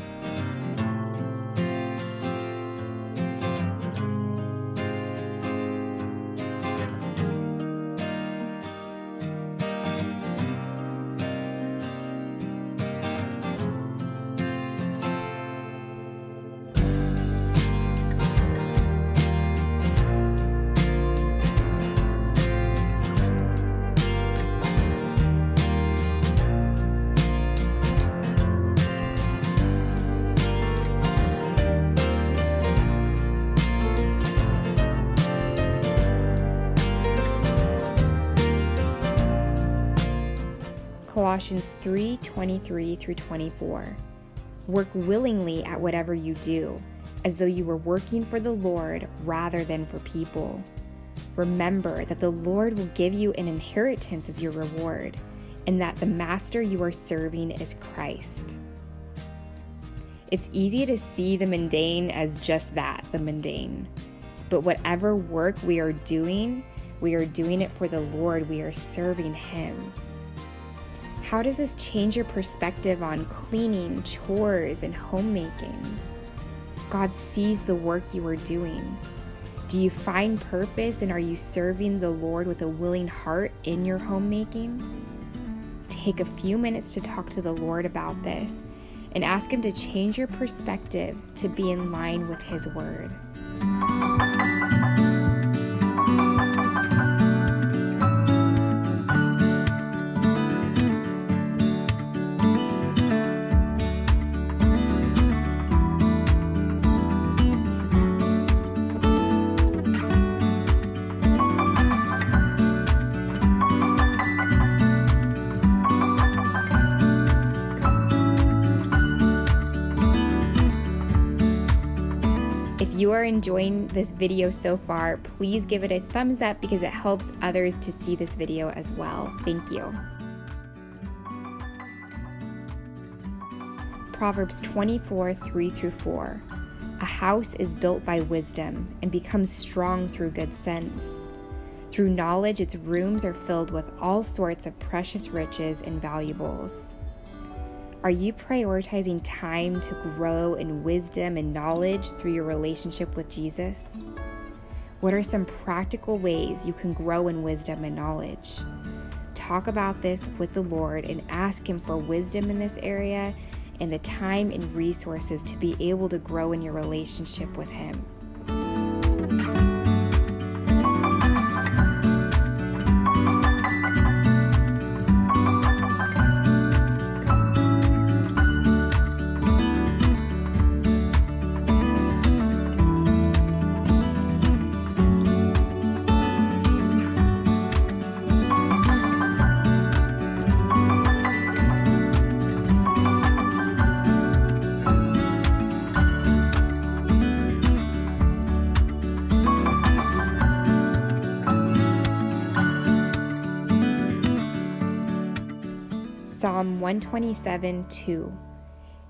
Colossians 3:23 through 24. Work willingly at whatever you do, as though you were working for the Lord rather than for people. Remember that the Lord will give you an inheritance as your reward, and that the master you are serving is Christ. It's easy to see the mundane as just that, the mundane. But whatever work we are doing it for the Lord. We are serving Him. How does this change your perspective on cleaning, chores, and homemaking? God sees the work you are doing. Do you find purpose, and are you serving the Lord with a willing heart in your homemaking? Take a few minutes to talk to the Lord about this and ask Him to change your perspective to be in line with His Word. If you are enjoying this video so far, please give it a thumbs up because it helps others to see this video as well. Thank you. Proverbs 24:3 through 4. A house is built by wisdom and becomes strong through good sense. Through knowledge, its rooms are filled with all sorts of precious riches and valuables. Are you prioritizing time to grow in wisdom and knowledge through your relationship with Jesus? What are some practical ways you can grow in wisdom and knowledge? Talk about this with the Lord and ask Him for wisdom in this area and the time and resources to be able to grow in your relationship with Him. Psalm 127:2.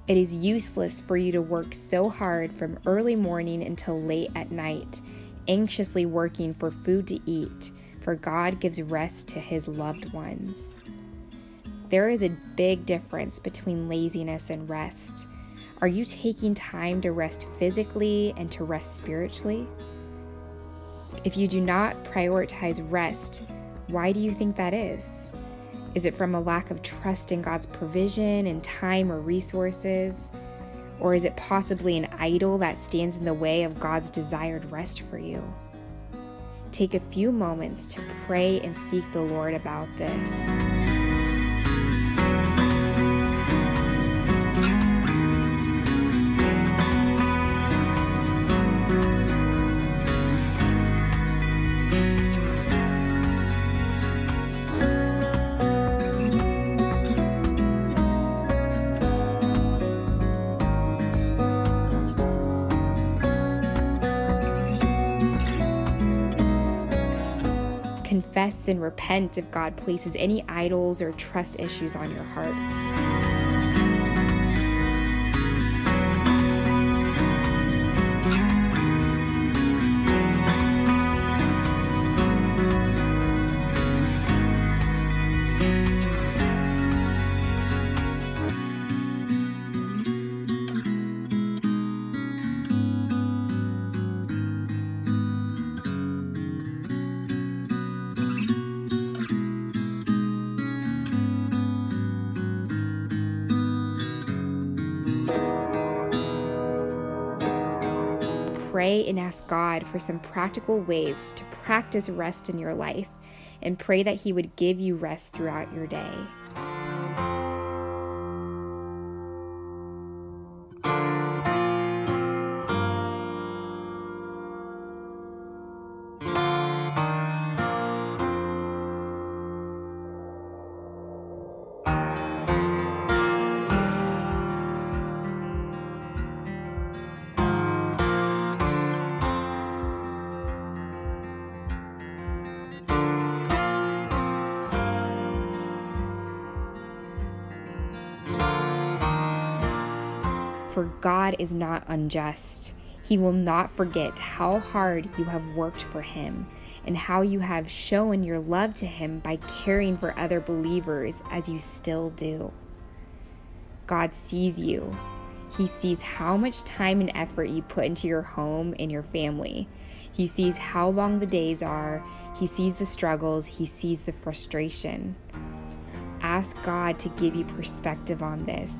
It is useless for you to work so hard from early morning until late at night, anxiously working for food to eat, for God gives rest to His loved ones. There is a big difference between laziness and rest. Are you taking time to rest physically and to rest spiritually? If you do not prioritize rest, why do you think that is? Is it from a lack of trust in God's provision and time or resources? Or is it possibly an idol that stands in the way of God's desired rest for you? Take a few moments to pray and seek the Lord about this. Confess and repent if God places any idols or trust issues on your heart. Pray and ask God for some practical ways to practice rest in your life, and pray that He would give you rest throughout your day. For God is not unjust. He will not forget how hard you have worked for Him and how you have shown your love to Him by caring for other believers as you still do. God sees you. He sees how much time and effort you put into your home and your family. He sees how long the days are. He sees the struggles. He sees the frustration. Ask God to give you perspective on this.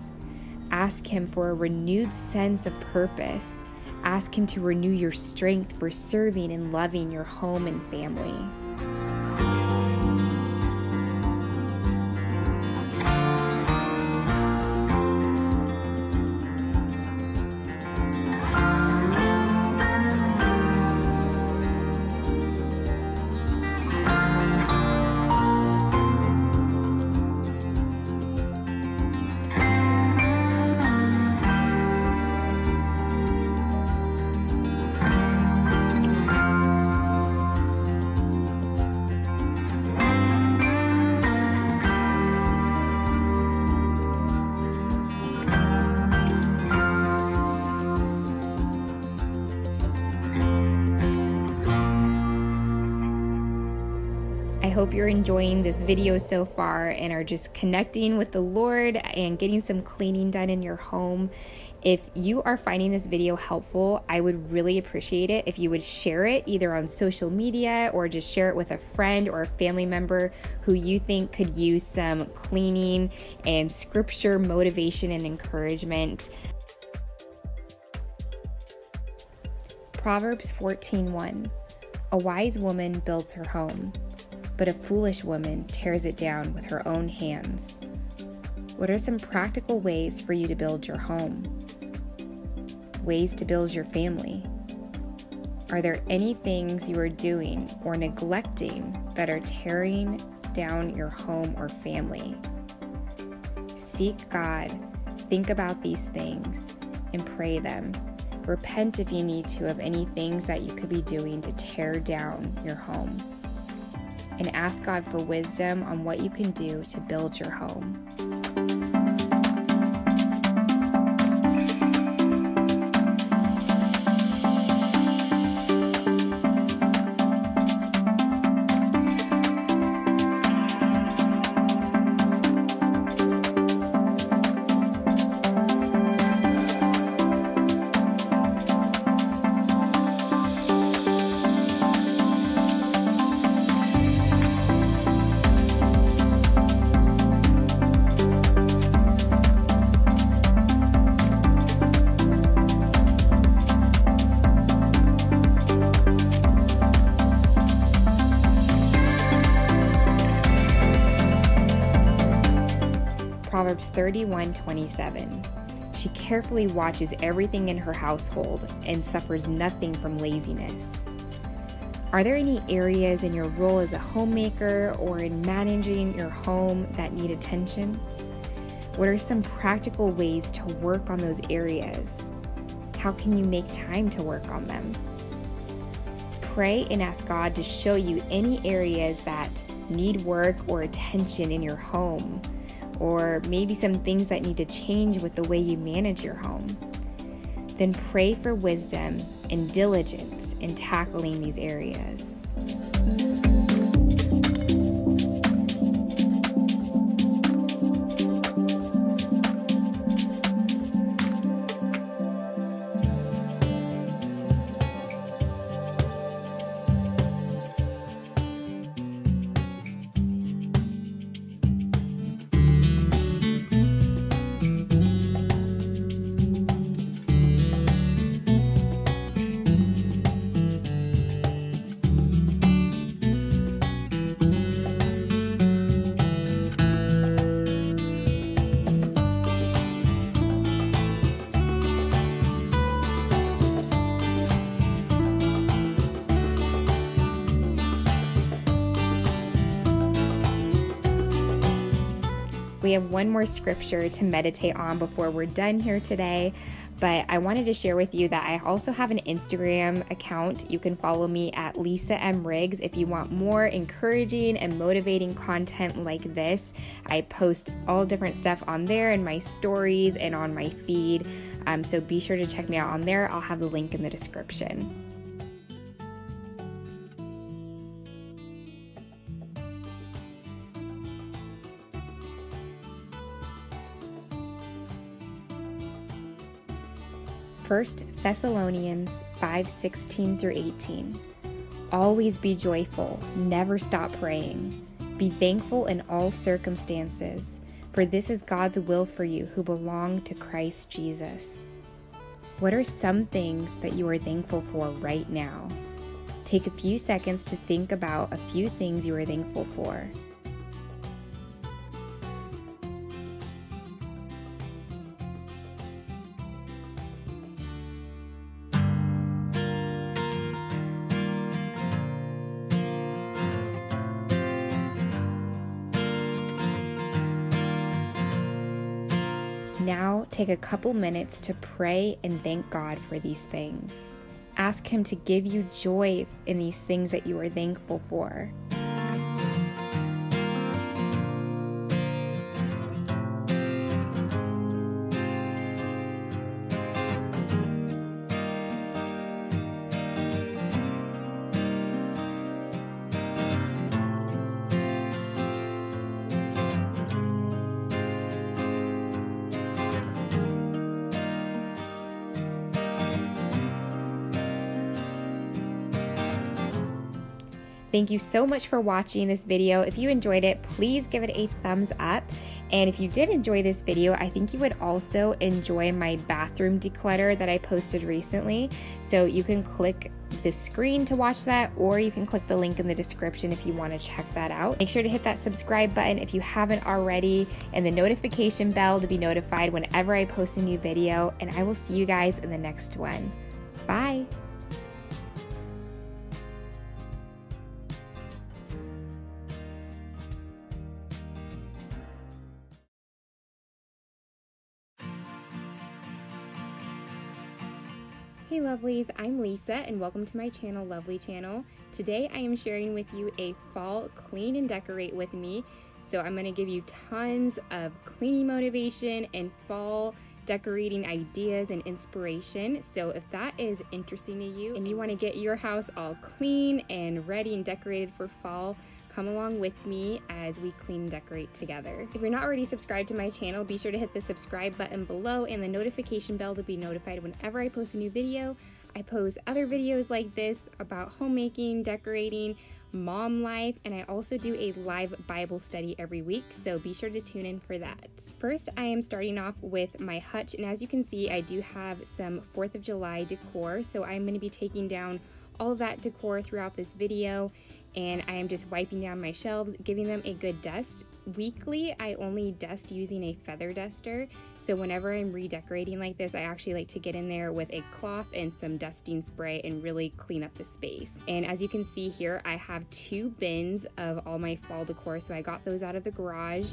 Ask Him for a renewed sense of purpose. Ask Him to renew your strength for serving and loving your home and family. I hope you're enjoying this video so far and are just connecting with the Lord and getting some cleaning done in your home. If you are finding this video helpful, I would really appreciate it if you would share it either on social media or just share it with a friend or a family member who you think could use some cleaning and scripture motivation and encouragement. Proverbs 14:1. A wise woman builds her home, but a foolish woman tears it down with her own hands. What are some practical ways for you to build your home? Ways to build your family? Are there any things you are doing or neglecting that are tearing down your home or family? Seek God, think about these things, and pray them. Repent if you need to of any things that you could be doing to tear down your home. And ask God for wisdom on what you can do to build your home. Proverbs 31:27. She carefully watches everything in her household and suffers nothing from laziness. Are there any areas in your role as a homemaker or in managing your home that need attention? What are some practical ways to work on those areas? How can you make time to work on them? Pray and ask God to show you any areas that need work or attention in your home, or maybe some things that need to change with the way you manage your home. Then pray for wisdom and diligence in tackling these areas. We have one more scripture to meditate on before we're done here today, but I wanted to share with you that I also have an Instagram account. You can follow me at Lisa M. Riggs if you want more encouraging and motivating content like this. I post all different stuff on there in my stories and on my feed, so be sure to check me out on there. I'll have the link in the description. First Thessalonians 5:16 through 18. Always be joyful, never stop praying. Be thankful in all circumstances, for this is God's will for you who belong to Christ Jesus. What are some things that you are thankful for right now? Take a few seconds to think about a few things you are thankful for. Now take a couple minutes to pray and thank God for these things. Ask Him to give you joy in these things that you are thankful for. Thank you so much for watching this video. If you enjoyed it, please give it a thumbs up. And if you did enjoy this video, I think you would also enjoy my bathroom declutter that I posted recently. So you can click the screen to watch that, or you can click the link in the description if you want to check that out. Make sure to hit that subscribe button if you haven't already, and the notification bell to be notified whenever I post a new video. And I will see you guys in the next one. Bye. Hey lovelies, I'm Lisa and welcome to my channel, Lovely Channel. Today I am sharing with you a fall clean and decorate with me. So I'm going to give you tons of cleaning motivation and fall decorating ideas and inspiration. So if that is interesting to you and you want to get your house all clean and ready and decorated for fall, come along with me as we clean and decorate together. If you're not already subscribed to my channel, be sure to hit the subscribe button below and the notification bell to be notified whenever I post a new video. I post other videos like this about homemaking, decorating, mom life, and I also do a live Bible study every week, so be sure to tune in for that. First, I am starting off with my hutch, and as you can see, I do have some 4th of July decor, so I'm going to be taking down all of that decor throughout this video. and I am just wiping down my shelves, giving them a good dust. Weekly, I only dust using a feather duster. So whenever I'm redecorating like this, I actually like to get in there with a cloth and some dusting spray and really clean up the space. And as you can see here, I have 2 bins of all my fall decor. So I got those out of the garage.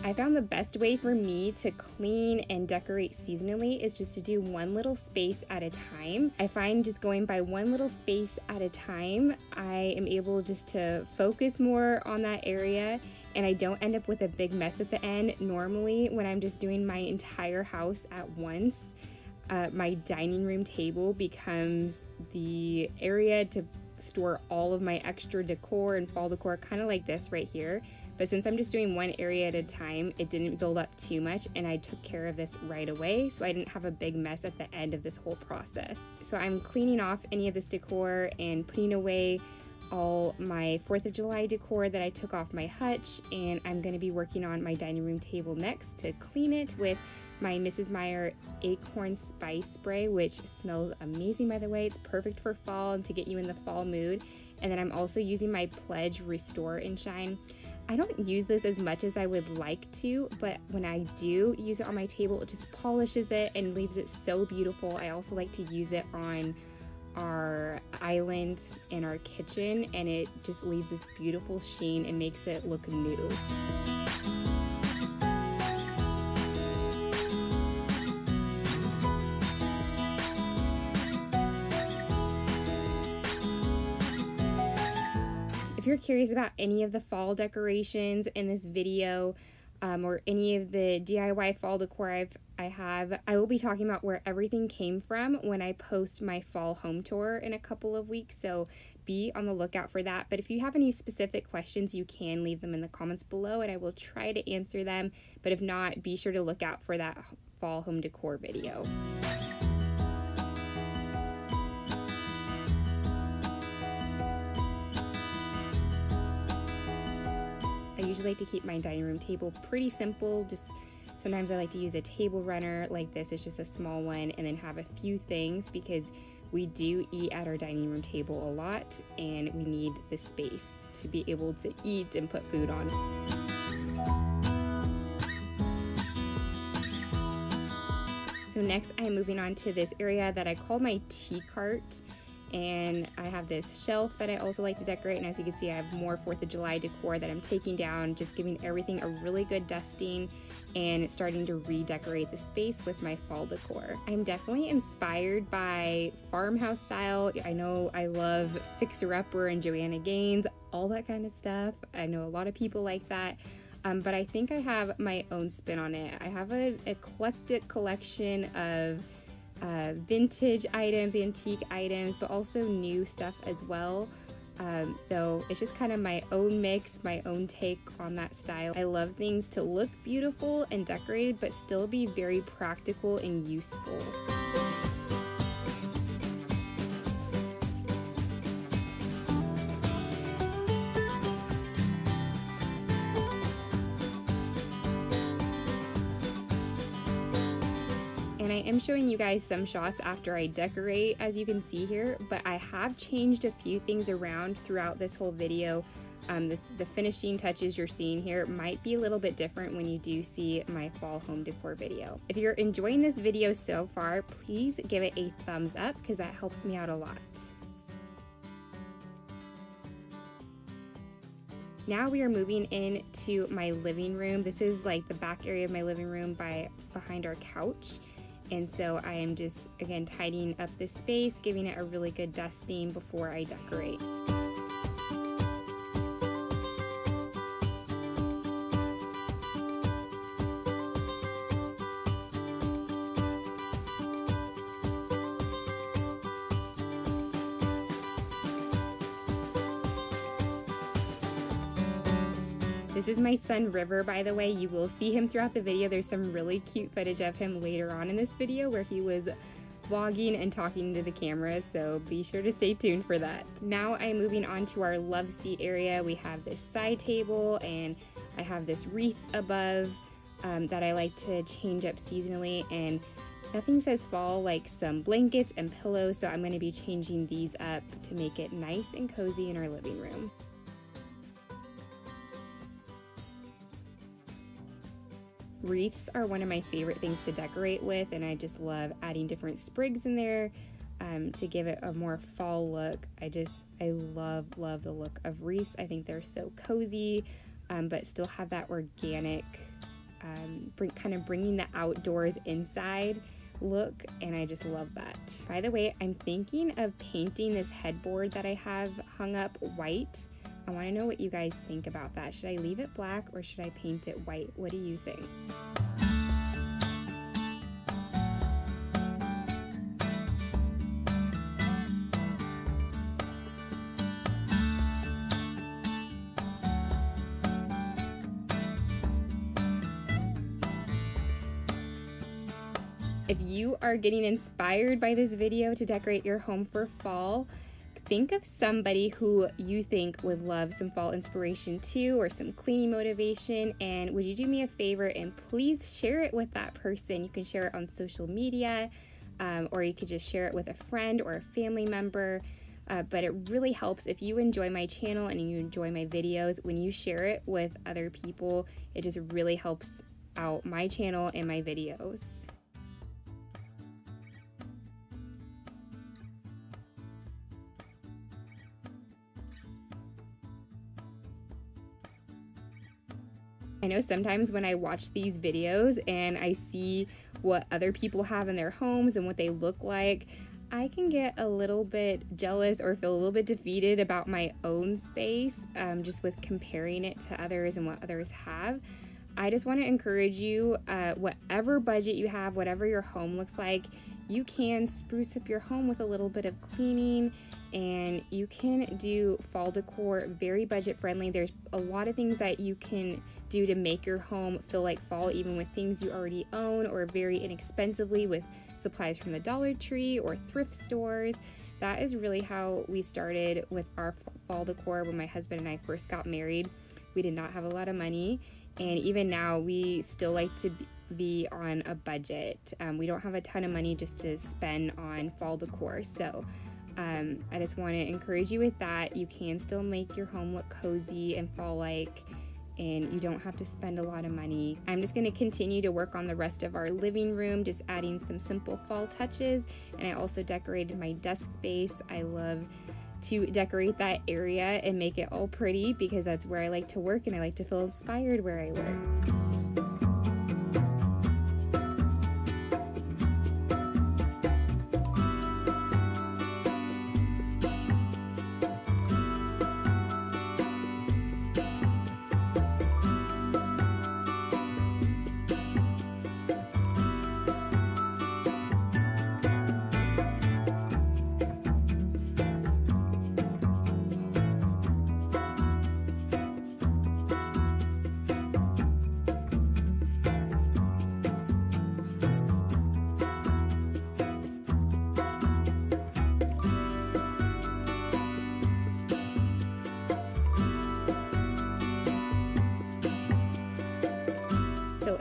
I found the best way for me to clean and decorate seasonally is just to do one little space at a time. I find just going by one little space at a time, I am able just to focus more on that area and I don't end up with a big mess at the end. Normally, when I'm just doing my entire house at once, my dining room table becomes the area to store all of my extra decor and fall decor, kind of like this right here. But since I'm just doing one area at a time, it didn't build up too much and I took care of this right away, so I didn't have a big mess at the end of this whole process. So I'm cleaning off any of this decor and putting away all my 4th of July decor that I took off my hutch, and I'm going to be working on my dining room table next to clean it with my Mrs. Meyers Acorn Spice Spray, which smells amazing, by the way. It's perfect for fall and to get you in the fall mood. And then I'm also using my Pledge Restore and Shine. I don't use this as much as I would like to, but when I do use it on my table, it just polishes it and leaves it so beautiful. I also like to use it on our island in our kitchen, and it just leaves this beautiful sheen and makes it look new. If you're curious about any of the fall decorations in this video, or any of the DIY fall decor I will be talking about where everything came from when I post my fall home tour in a couple of weeks, so be on the lookout for that. But if you have any specific questions, you can leave them in the comments below and I will try to answer them. But if not, be sure to look out for that fall home decor video. I usually like to keep my dining room table pretty simple. Just sometimes I like to use a table runner like this. It's just a small one, and then have a few things because we do eat at our dining room table a lot and we need the space to be able to eat and put food on. So next I am moving on to this area that I call my tea cart. And I have this shelf that I also like to decorate, and as you can see I have more 4th of July decor that I'm taking down, just giving everything a really good dusting and starting to redecorate the space with my fall decor. I'm definitely inspired by farmhouse style. I know I love Fixer Upper and Joanna Gaines, all that kind of stuff. I know a lot of people like that. But I think I have my own spin on it. I have an eclectic collection of vintage items, antique items, but also new stuff as well. So it's just kind of my own mix, my own take on that style. I love things to look beautiful and decorated, but still be very practical and useful. And I am showing you guys some shots after I decorate, as you can see here, but I have changed a few things around throughout this whole video. The finishing touches you're seeing here might be a little bit different when you do see my fall home decor video. If you're enjoying this video so far, please give it a thumbs up because that helps me out a lot. Now we are moving into my living room. This is like the back area of my living room behind our couch. And so I am just, again, tidying up this space, giving it a really good dusting before I decorate. This is my son River, by the way. You will see him throughout the video. There's some really cute footage of him later on in this video where he was vlogging and talking to the camera, so be sure to stay tuned for that. Now I'm moving on to our love seat area. We have this side table and I have this wreath above that I like to change up seasonally, and nothing says fall like some blankets and pillows, so I'm going to be changing these up to make it nice and cozy in our living room. Wreaths are one of my favorite things to decorate with, and I just love adding different sprigs in there to give it a more fall look. I love the look of wreaths. I think they're so cozy, but still have that organic, kind of bringing the outdoors inside look, and I just love that. By the way, I'm thinking of painting this headboard that I have hung up white. I want to know what you guys think about that. Should I leave it black or should I paint it white? What do you think? If you are getting inspired by this video to decorate your home for fall, think of somebody who you think would love some fall inspiration too, or some cleaning motivation, and would you do me a favor and please share it with that person? You can share it on social media, or you could just share it with a friend or a family member, but it really helps if you enjoy my channel and you enjoy my videos. When you share it with other people, it just really helps out my channel and my videos. I know sometimes when I watch these videos and I see what other people have in their homes and what they look like, I can get a little bit jealous or feel a little bit defeated about my own space, just with comparing it to others and what others have. I just want to encourage you, whatever budget you have, whatever your home looks like, you can spruce up your home with a little bit of cleaning, and you can do fall decor very budget friendly. There's a lot of things that you can do to make your home feel like fall, even with things you already own, or very inexpensively with supplies from the Dollar Tree or thrift stores. That is really how we started with our fall decor when my husband and I first got married. We did not have a lot of money, and even now we still like to be on a budget. We don't have a ton of money just to spend on fall decor, so I just want to encourage you with that. You can still make your home look cozy and fall-like, and you don't have to spend a lot of money. I'm just going to continue to work on the rest of our living room, just adding some simple fall touches, and I also decorated my desk space. I love to decorate that area and make it all pretty because that's where I like to work, and I like to feel inspired where I work.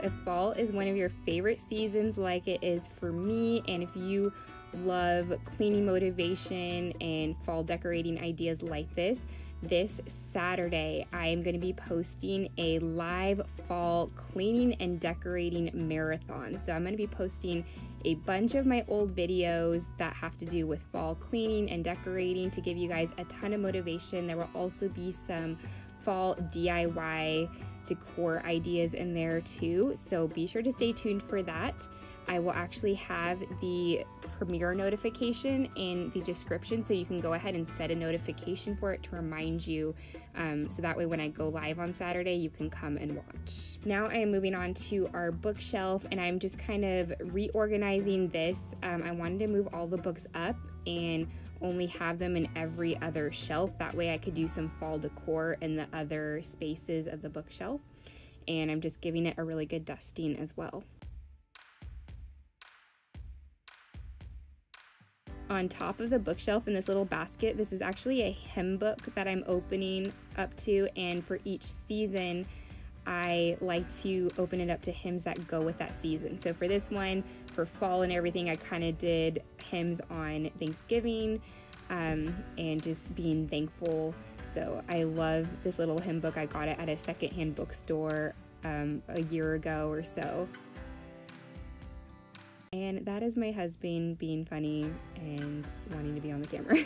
If fall is one of your favorite seasons like it is for me, and if you love cleaning motivation and fall decorating ideas like this Saturday I am going to be posting a live fall cleaning and decorating marathon. So I'm going to be posting a bunch of my old videos that have to do with fall cleaning and decorating to give you guys a ton of motivation. There will also be some fall DIY decor ideas in there too, so be sure to stay tuned for that. I will actually have the premiere notification in the description, so you can go ahead and set a notification for it to remind you, so that way when I go live on Saturday, you can come and watch. Now I am moving on to our bookshelf, and I'm just kind of reorganizing this. I wanted to move all the books up and only have them in every other shelf. That way I could do some fall decor in the other spaces of the bookshelf. And I'm just giving it a really good dusting as well. On top of the bookshelf in this little basket, this is actually a hymn book that I'm opening up to, and for each season I like to open it up to hymns that go with that season. So for this one, for fall and everything, I kind of did hymns on Thanksgiving and just being thankful. So I love this little hymn book. I got it at a secondhand bookstore a year ago or so. And that is my husband being funny and wanting to be on the camera.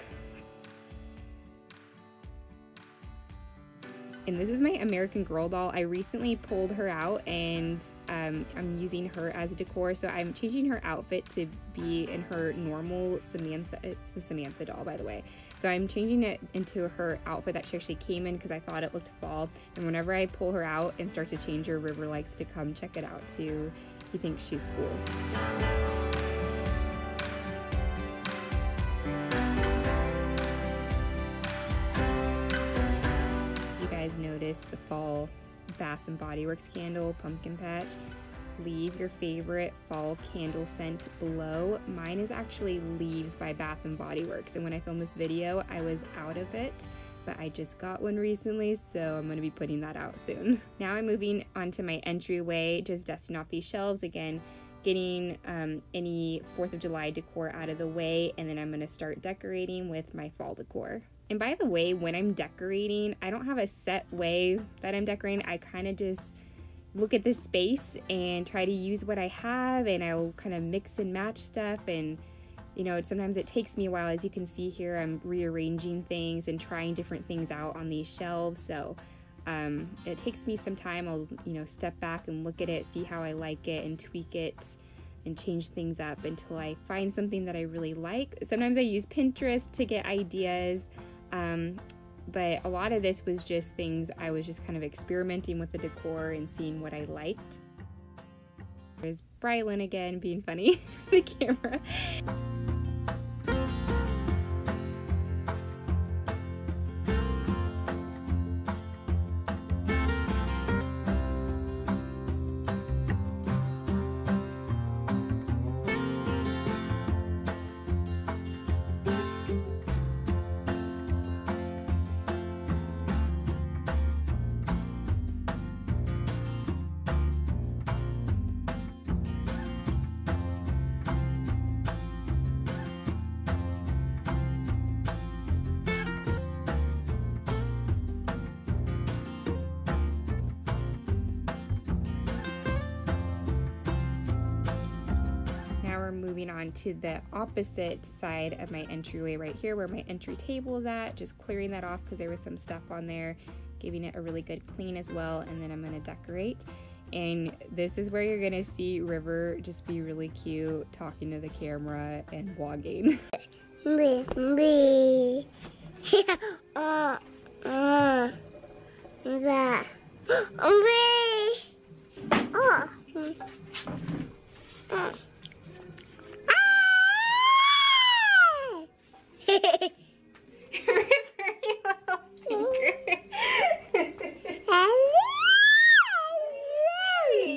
And this is my American Girl doll. I recently pulled her out, and I'm using her as a decor. So I'm changing her outfit to be in her normal Samantha. It's the Samantha doll, by the way. So I'm changing it into her outfit that she actually came in because I thought it looked fall. And whenever I pull her out and start to change her, River likes to come check it out too. He thinks she's cool. Notice the fall Bath and Body Works candle, Pumpkin Patch. Leave your favorite fall candle scent below. Mine is actually Leaves by Bath and Body Works, and when I filmed this video I was out of it, but I just got one recently, so I'm going to be putting that out soon. Now I'm moving onto my entryway, just dusting off these shelves again, getting any 4th of July decor out of the way, and then I'm going to start decorating with my fall decor. And by the way, when I'm decorating, I don't have a set way that I'm decorating. I kind of just look at this space and try to use what I have, and I'll kind of mix and match stuff. And you know, sometimes it takes me a while. As you can see here, I'm rearranging things and trying different things out on these shelves. So it takes me some time. I'll, you know, step back and look at it, see how I like it, and tweak it and change things up until I find something that I really like. Sometimes I use Pinterest to get ideas. But a lot of this was just things I was just kind of experimenting with the decor and seeing what I liked. There's Brylan again being funny with the camera. Moving on to the opposite side of my entryway right here where my entry table is at, just clearing that off because there was some stuff on there, giving it a really good clean as well, and then I'm going to decorate. And this is where you're going to see River just be really cute, talking to the camera and vlogging.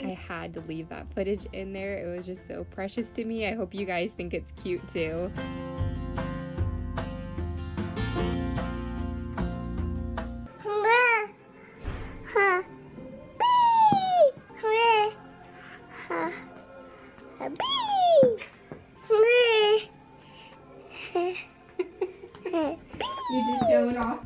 I had to leave that footage in there. It was just so precious to me. I hope you guys think it's cute too. You're just showing off.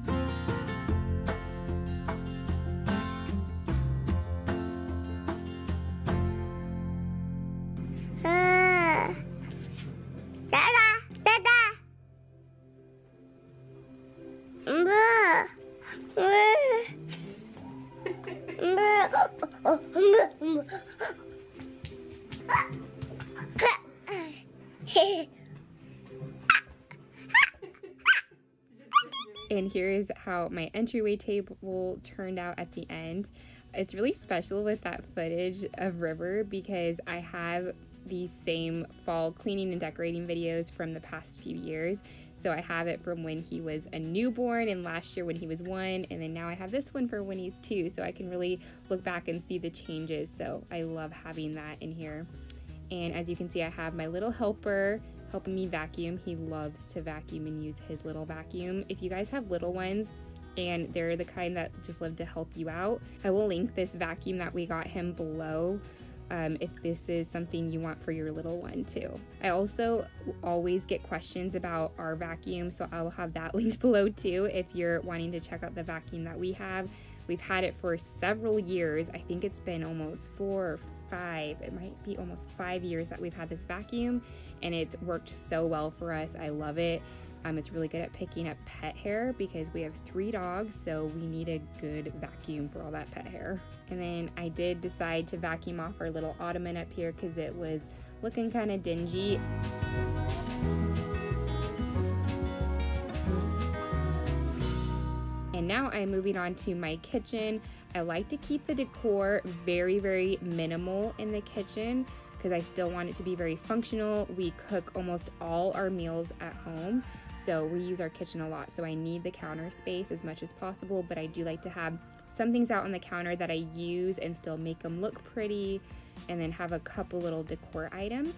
And here's how my entryway table turned out at the end. It's really special with that footage of River because I have these same fall cleaning and decorating videos from the past few years. So I have it from when he was a newborn and last year when he was 1, and then now I have this one for when he's 2, so I can really look back and see the changes. So I love having that in here. And as you can see, I have my little helper helping me vacuum. He loves to vacuum and use his little vacuum. If you guys have little ones and they're the kind that just love to help you out, I will link this vacuum that we got him below if this is something you want for your little one too. I also always get questions about our vacuum, so I will have that linked below too if you're wanting to check out the vacuum that we have. We've had it for several years. I think it's been almost 4 or 5, it might be almost 5 years that we've had this vacuum, and it's worked so well for us. I love it. It's really good at picking up pet hair because we have 3 dogs, so we need a good vacuum for all that pet hair. And then I did decide to vacuum off our little ottoman up here because it was looking kind of dingy. And now I'm moving on to my kitchen. I like to keep the decor very, very minimal in the kitchen because I still want it to be very functional. We cook almost all our meals at home, so we use our kitchen a lot. So I need the counter space as much as possible, but I do like to have some things out on the counter that I use and still make them look pretty, and then have a couple little decor items.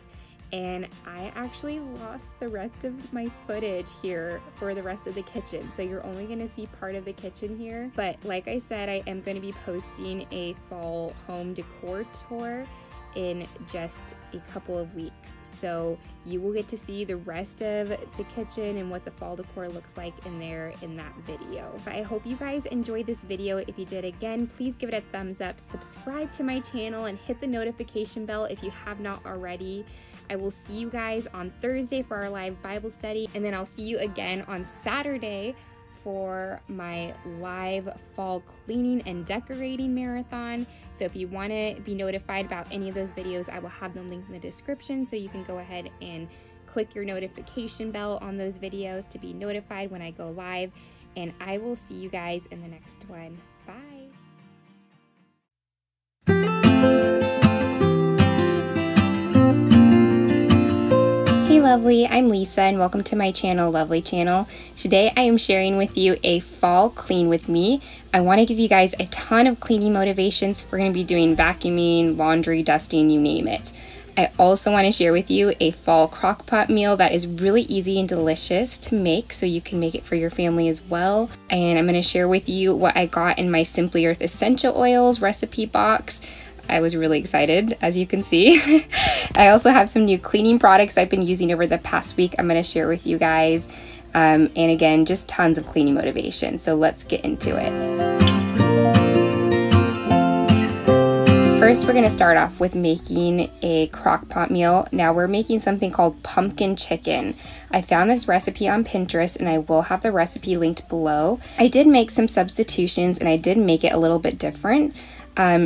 And I actually lost the rest of my footage here for the rest of the kitchen, so you're only going to see part of the kitchen here. But like I said, I am going to be posting a fall home decor tour in just a couple of weeks, so you will get to see the rest of the kitchen and what the fall decor looks like in there in that video. But I hope you guys enjoyed this video. If you did, again, please give it a thumbs up, subscribe to my channel, and hit the notification bell if you have not already. I will see you guys on Thursday for our live Bible study, and then I'll see you again on Saturday for my live fall cleaning and decorating marathon. So if you want to be notified about any of those videos, I will have them linked in the description, so you can go ahead and click your notification bell on those videos to be notified when I go live. And I will see you guys in the next one. Bye. Hey lovely, I'm Lisa and welcome to my channel, Lovely Channel. Today I am sharing with you a fall clean with me. I want to give you guys a ton of cleaning motivations. We're going to be doing vacuuming, laundry, dusting, you name it. I also want to share with you a fall crock pot meal that is really easy and delicious to make, so you can make it for your family as well. And I'm going to share with you what I got in my Simply Earth Essential Oils recipe box. I was really excited, as you can see. I also have some new cleaning products I've been using over the past week I'm going to share with you guys. And again, just tons of cleaning motivation. So let's get into it. First, we're going to start off with making a crock pot meal. Now we're making something called pumpkin chicken. I found this recipe on Pinterest and I will have the recipe linked below. I did make some substitutions and I did make it a little bit different.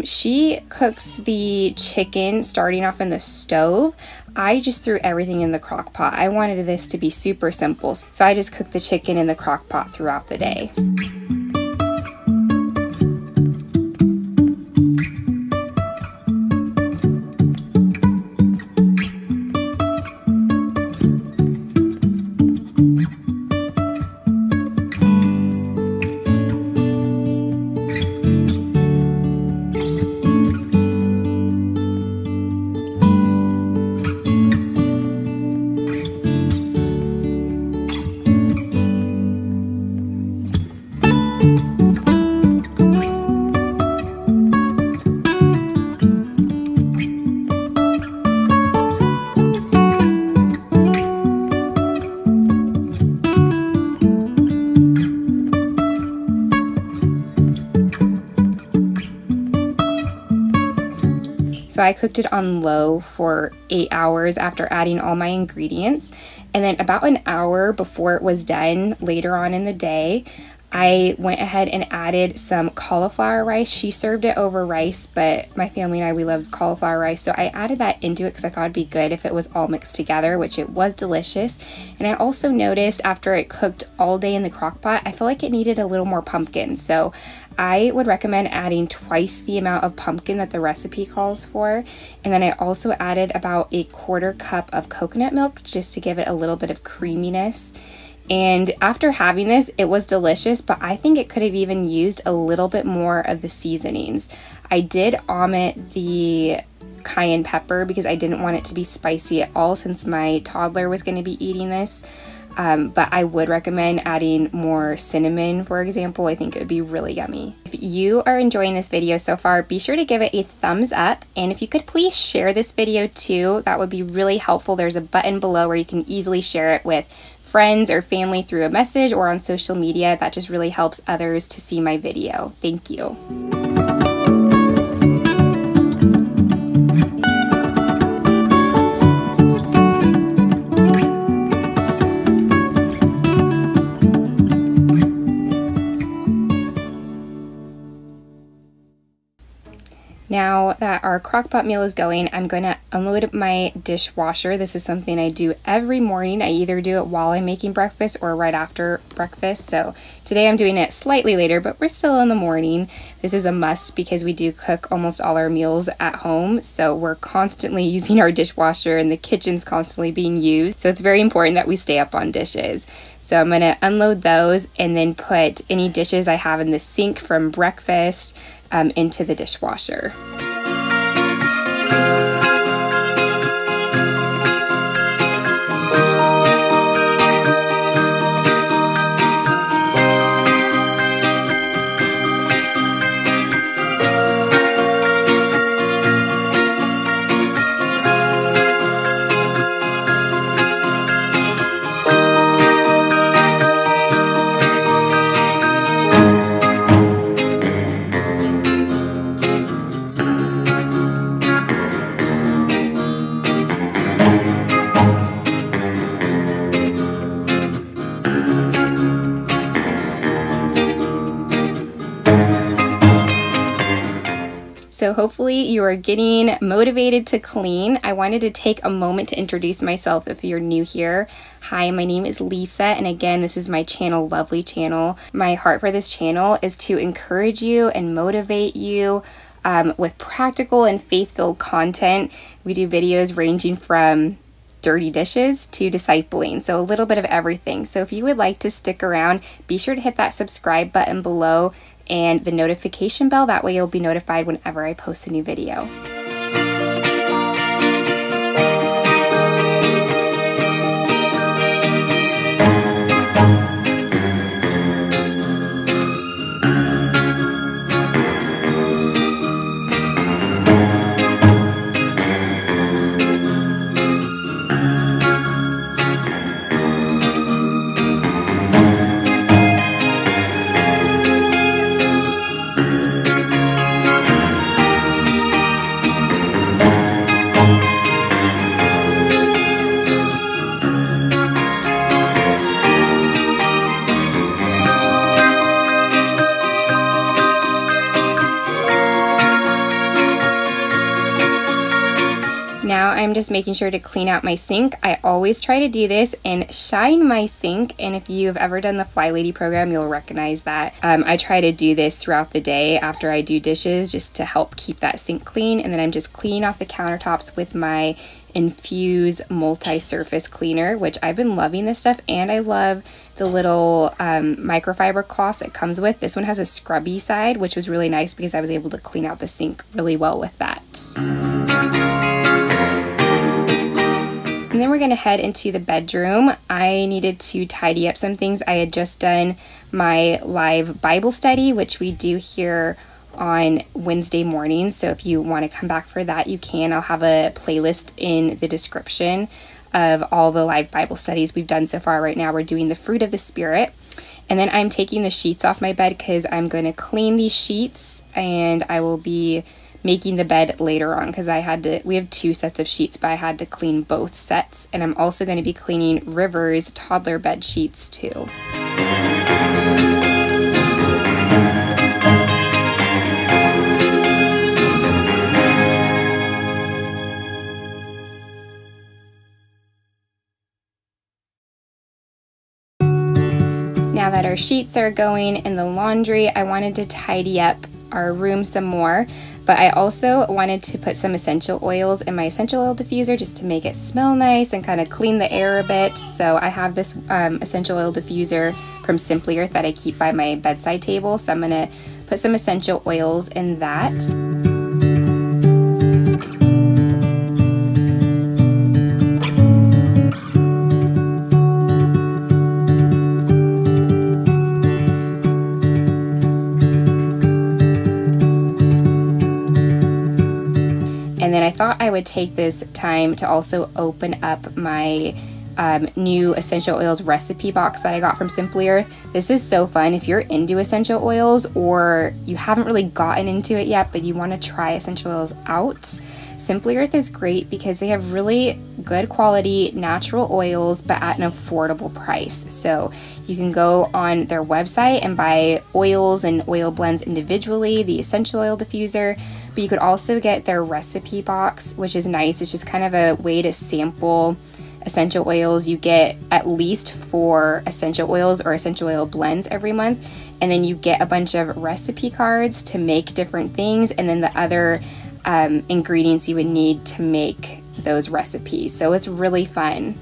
She cooks the chicken starting off in the stove. I just threw everything in the crock pot. I wanted this to be super simple, so I just cooked the chicken in the crock pot throughout the day. So I cooked it on low for 8 hours after adding all my ingredients. And then about an hour before it was done, later on in the day, I went ahead and added some cauliflower rice. She served it over rice, but my family and I, we love cauliflower rice, so I added that into it because I thought it'd be good if it was all mixed together, which it was delicious. And I also noticed after it cooked all day in the crock pot, I feel like it needed a little more pumpkin, so I would recommend adding twice the amount of pumpkin that the recipe calls for. And then I also added about a 1/4 cup of coconut milk just to give it a little bit of creaminess. And after having this, it was delicious, but I think it could have even used a little bit more of the seasonings. I did omit the cayenne pepper because I didn't want it to be spicy at all since my toddler was going to be eating this. But I would recommend adding more cinnamon, for example. I think it would be really yummy. If you are enjoying this video so far, be sure to give it a thumbs up. And if you could please share this video too, that would be really helpful. There's a button below where you can easily share it with friends or family through a message or on social media. That just really helps others to see my video. Thank you. Now that our crockpot meal is going, I'm going to unload my dishwasher. This is something I do every morning. I either do it while I'm making breakfast or right after breakfast. So today I'm doing it slightly later, but we're still in the morning. This is a must because we do cook almost all our meals at home. So we're constantly using our dishwasher and the kitchen's constantly being used. So it's very important that we stay up on dishes. So I'm going to unload those and then put any dishes I have in the sink from breakfast into the dishwasher. So hopefully you are getting motivated to clean. I wanted to take a moment to introduce myself if you're new here. Hi, my name is Lisa, and again, this is my channel, Lovely Channel. My heart for this channel is to encourage you and motivate you with practical and faith-filled content. We do videos ranging from dirty dishes to discipling, so a little bit of everything. So if you would like to stick around, be sure to hit that subscribe button below and the notification bell. That way you'll be notified whenever I post a new video. Now I'm just making sure to clean out my sink. I always try to do this and shine my sink, and if you've ever done the Fly Lady program, you'll recognize that. I try to do this throughout the day after I do dishes just to help keep that sink clean, and then I'm just cleaning off the countertops with my Infuse multi-surface cleaner, which I've been loving this stuff, and I love the little microfiber cloths it comes with. This one has a scrubby side, which was really nice because I was able to clean out the sink really well with that. And then we're going to head into the bedroom. I needed to tidy up some things. I had just done my live Bible study, which we do here on Wednesday mornings. So if you want to come back for that, you can. I'll have a playlist in the description of all the live Bible studies we've done so far. Right now we're doing the fruit of the Spirit. And then I'm taking the sheets off my bed because I'm going to clean these sheets, and I will be making the bed later on because we have 2 sets of sheets, but I had to clean both sets. And I'm also going to be cleaning River's toddler bed sheets too. now that our sheets are going in the laundry, I wanted to tidy up our room some more, but I also wanted to put some essential oils in my essential oil diffuser just to make it smell nice and kind of clean the air a bit. So I have this essential oil diffuser from Simply Earth that I keep by my bedside table, so I'm gonna put some essential oils in that. And then I thought I would take this time to also open up my new essential oils recipe box that I got from Simply Earth. This is so fun if you're into essential oils or you haven't really gotten into it yet, but you want to try essential oils out. Simply Earth is great because they have really good quality natural oils, but at an affordable price. So you can go on their website and buy oils and oil blends individually, the essential oil diffuser, but you could also get their recipe box, which is nice. It's just kind of a way to sample essential oils. You get at least 4 essential oils or essential oil blends every month, and then you get a bunch of recipe cards to make different things, and then the other ingredients you would need to make those recipes. So it's really fun.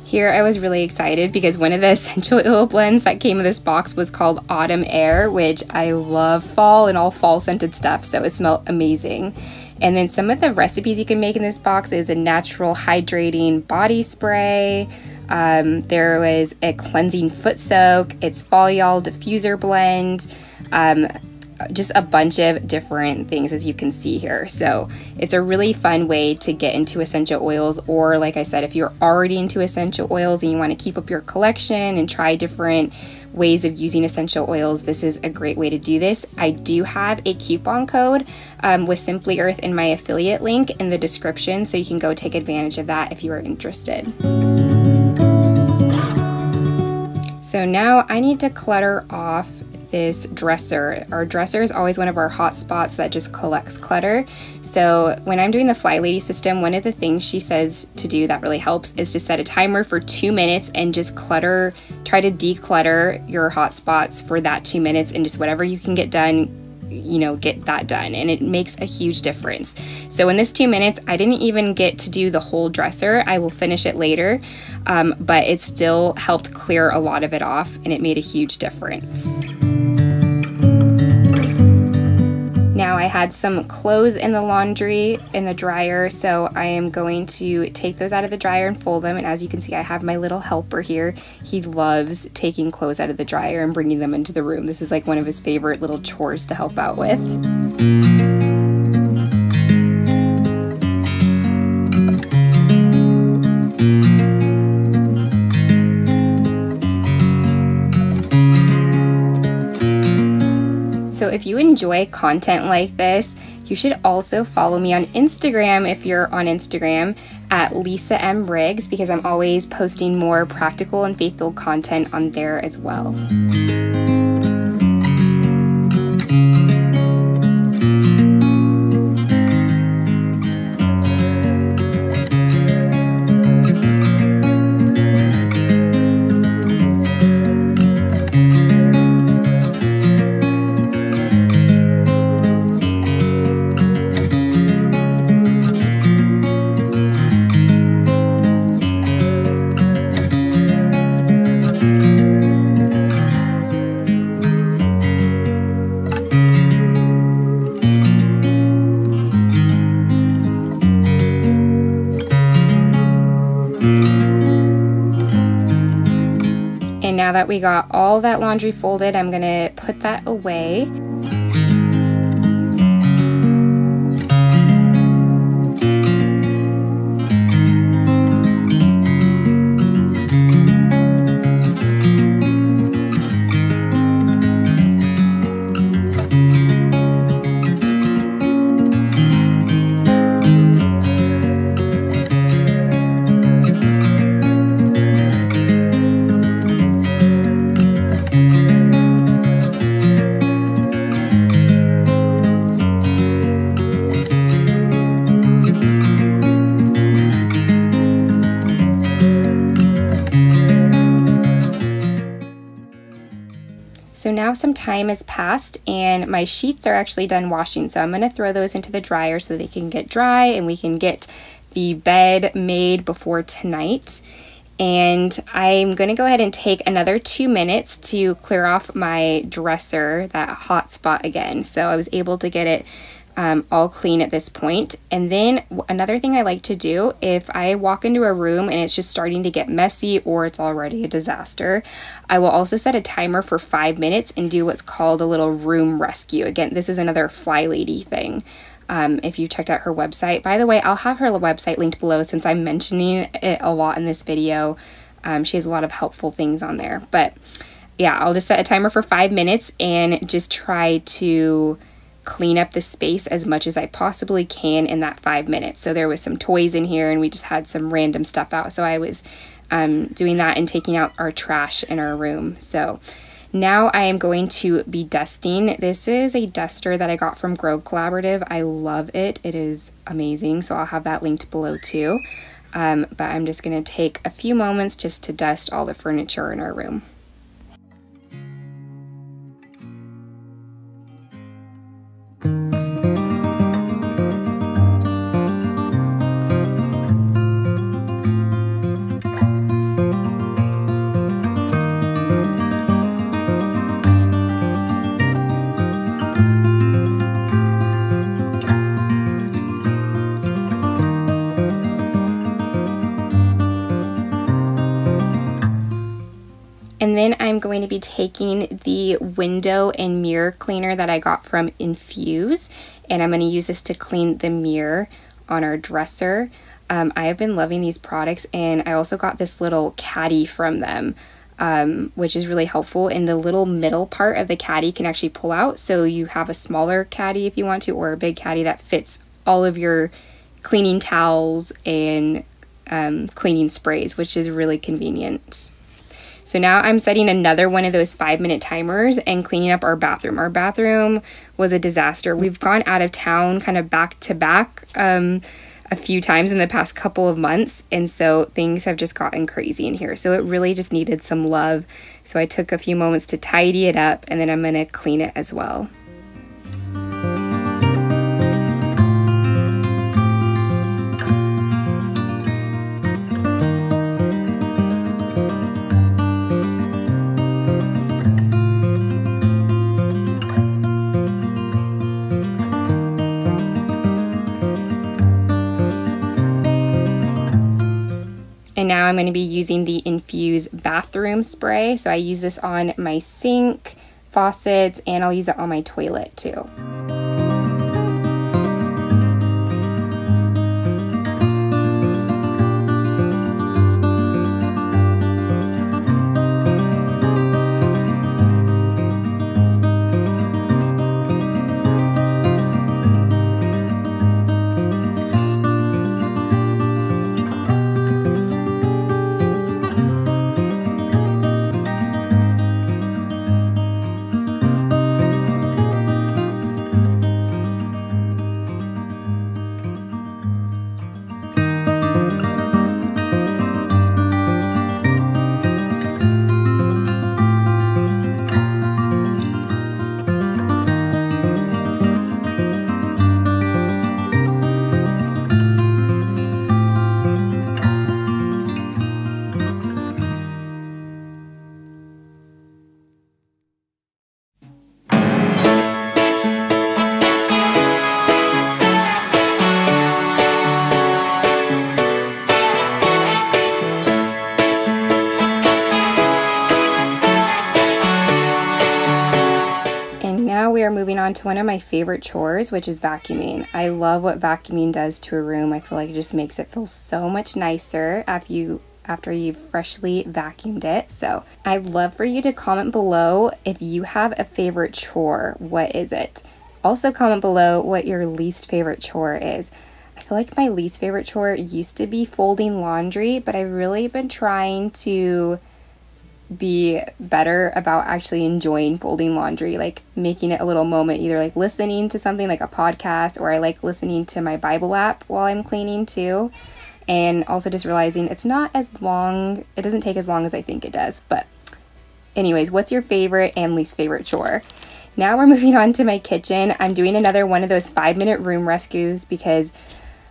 Here I was really excited because one of the essential oil blends that came in this box was called Autumn Air, which I love fall and all fall scented stuff, so it smelled amazing. And then some of the recipes you can make in this box is a natural hydrating body spray. There was a cleansing foot soak. It's Fall Y'all diffuser blend. Just a bunch of different things, as you can see here. So it's a really fun way to get into essential oils, or like I said, if you're already into essential oils and you want to keep up your collection and try different ways of using essential oils, this is a great way to do this. I do have a coupon code with Simply Earth in my affiliate link in the description, so you can go take advantage of that if you are interested. So now I need to clutter off this dresser. Our dresser is always one of our hot spots that just collects clutter. So when I'm doing the Fly Lady system, one of the things she says to do that really helps is to set a timer for 2 minutes and just try to declutter your hot spots for that 2 minutes, and just whatever you can get done, you know, get that done, and it makes a huge difference. So in this 2 minutes, I didn't even get to do the whole dresser. I will finish it later, but it still helped clear a lot of it off, and it made a huge difference. Now I had some clothes in the laundry in the dryer, so I am going to take those out of the dryer and fold them. And as you can see, I have my little helper here. He loves taking clothes out of the dryer and bringing them into the room. This is like one of his favorite little chores to help out with. So if you enjoy content like this, you should also follow me on Instagram if you're on Instagram at Lisa M. Riggs, because I'm always posting more practical and faith-filled content on there as well. And now that we got all that laundry folded, I'm gonna put that away. So now some time has passed and my sheets are actually done washing. So I'm going to throw those into the dryer so they can get dry and we can get the bed made before tonight. And I'm going to go ahead and take another 2 minutes to clear off my dresser, that hot spot again. So I was able to get it all clean at this point. And then another thing I like to do, if I walk into a room and it's just starting to get messy or it's already a disaster, I will also set a timer for 5 minutes and do what's called a little room rescue. Again, this is another Fly Lady thing. If you checked out her website. By the way, I'll have her website linked below since I'm mentioning it a lot in this video. She has a lot of helpful things on there. But yeah, I'll just set a timer for 5 minutes and just try to clean up the space as much as I possibly can in that 5 minutes. So there was some toys in here and we just had some random stuff out. So I was doing that and taking out our trash in our room. So now I am going to be dusting. This is a duster that I got from Grow Collaborative. I love it. It is amazing. So I'll have that linked below too. But I'm just going to take a few moments just to dust all the furniture in our room. And then I'm going to be taking the window and mirror cleaner that I got from Infuse, and I'm going to use this to clean the mirror on our dresser. I have been loving these products, and I also got this little caddy from them, which is really helpful. And the little middle part of the caddy can actually pull out, so you have a smaller caddy if you want to, or a big caddy that fits all of your cleaning towels and cleaning sprays, which is really convenient. So now I'm setting another one of those 5-minute timers and cleaning up our bathroom. Our bathroom was a disaster. We've gone out of town kind of back to back a few times in the past couple of months, and so things have just gotten crazy in here. So it really just needed some love. So I took a few moments to tidy it up, and then I'm going to clean it as well. And now I'm going to be using the Infuse bathroom spray. So I use this on my sink, faucets, and I'll use it on my toilet too. We are moving on to one of my favorite chores, which is vacuuming. I love what vacuuming does to a room. I feel like it just makes it feel so much nicer after you've freshly vacuumed it. So I'd love for you to comment below if you have a favorite chore. What is it? Also comment below what your least favorite chore is. I feel like my least favorite chore used to be folding laundry, but I've really been trying to be better about actually enjoying folding laundry, like making it a little moment, either like listening to something like a podcast, or I like listening to my Bible app while I'm cleaning too. And also just realizing it's not as long, it doesn't take as long as I think it does, but Anyways, what's your favorite and least favorite chore? Now we're moving on to my kitchen. I'm doing another one of those 5-minute room rescues because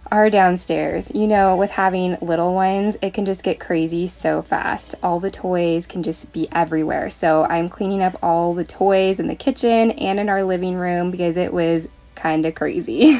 our downstairs, you know, with having little ones, it can just get crazy so fast. All the toys can just be everywhere. So I'm cleaning up all the toys in the kitchen and in our living room because it was kind of crazy.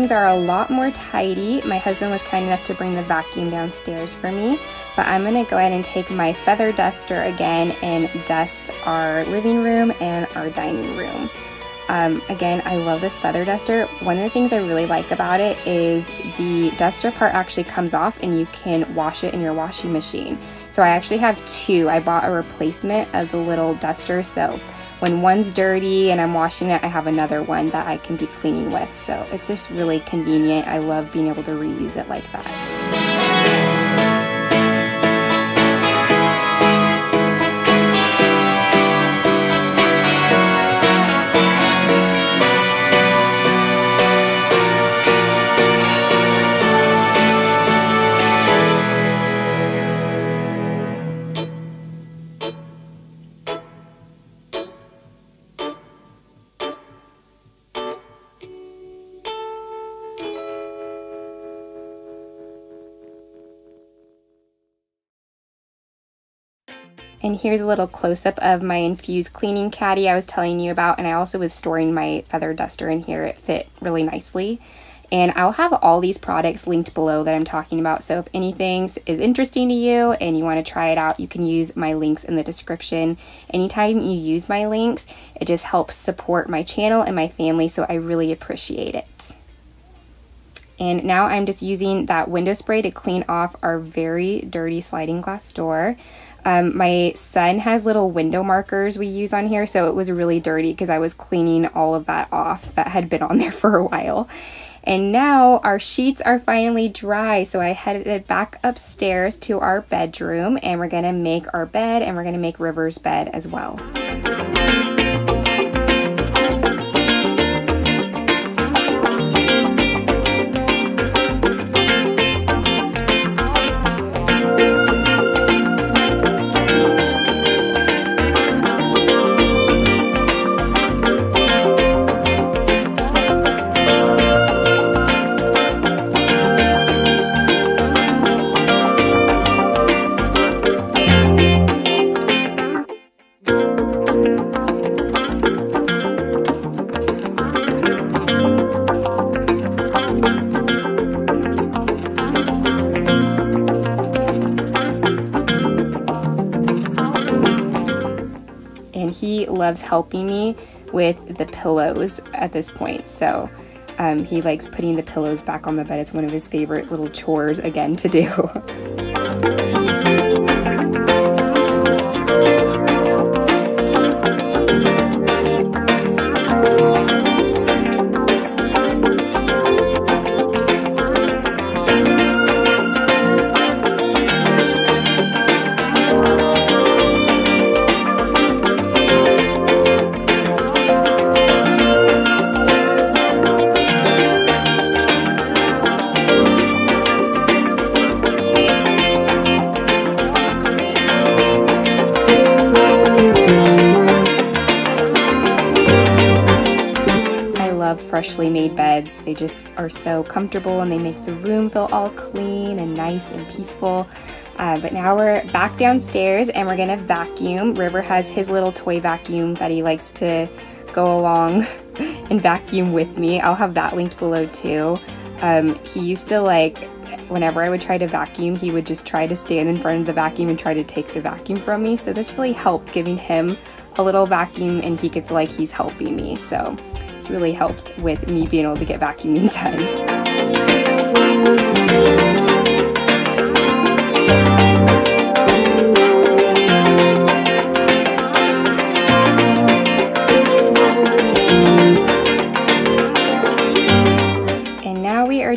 Are a lot more tidy. My husband was kind enough to bring the vacuum downstairs for me, but I'm gonna go ahead and take my feather duster again and dust our living room and our dining room. Again, I love this feather duster. One of the things I really like about it is the duster part actually comes off and you can wash it in your washing machine. So I actually have two. I bought a replacement of the little duster, so when one's dirty and I'm washing it, I have another one that I can be cleaning with. So it's just really convenient. I love being able to reuse it like that. And here's a little close-up of my infused cleaning caddy I was telling you about, and I also was storing my feather duster in here. It fit really nicely. And I'll have all these products linked below that I'm talking about, so if anything is interesting to you and you want to try it out, you can use my links in the description. Anytime you use my links, it just helps support my channel and my family, so I really appreciate it. And now I'm just using that window spray to clean off our very dirty sliding glass door. My son has little window markers we use on here, so it was really dirty because I was cleaning all of that off that had been on there for a while. And now our sheets are finally dry, so I headed back upstairs to our bedroom, and we're gonna make our bed, and we're gonna make River's bed as well. He loves helping me with the pillows at this point, so he likes putting the pillows back on the bed. It's one of his favorite little chores again to do. love freshly made beds. They just are so comfortable and they make the room feel all clean and nice and peaceful. But now we're back downstairs and we're gonna vacuum. River has his little toy vacuum that he likes to go along and vacuum with me. I'll have that linked below too. He used to, like, whenever I would try to vacuum, he would just try to stand in front of the vacuum and try to take the vacuum from me. So this really helped, giving him a little vacuum and he could feel like he's helping me. So it's really helped with me being able to get vacuuming done.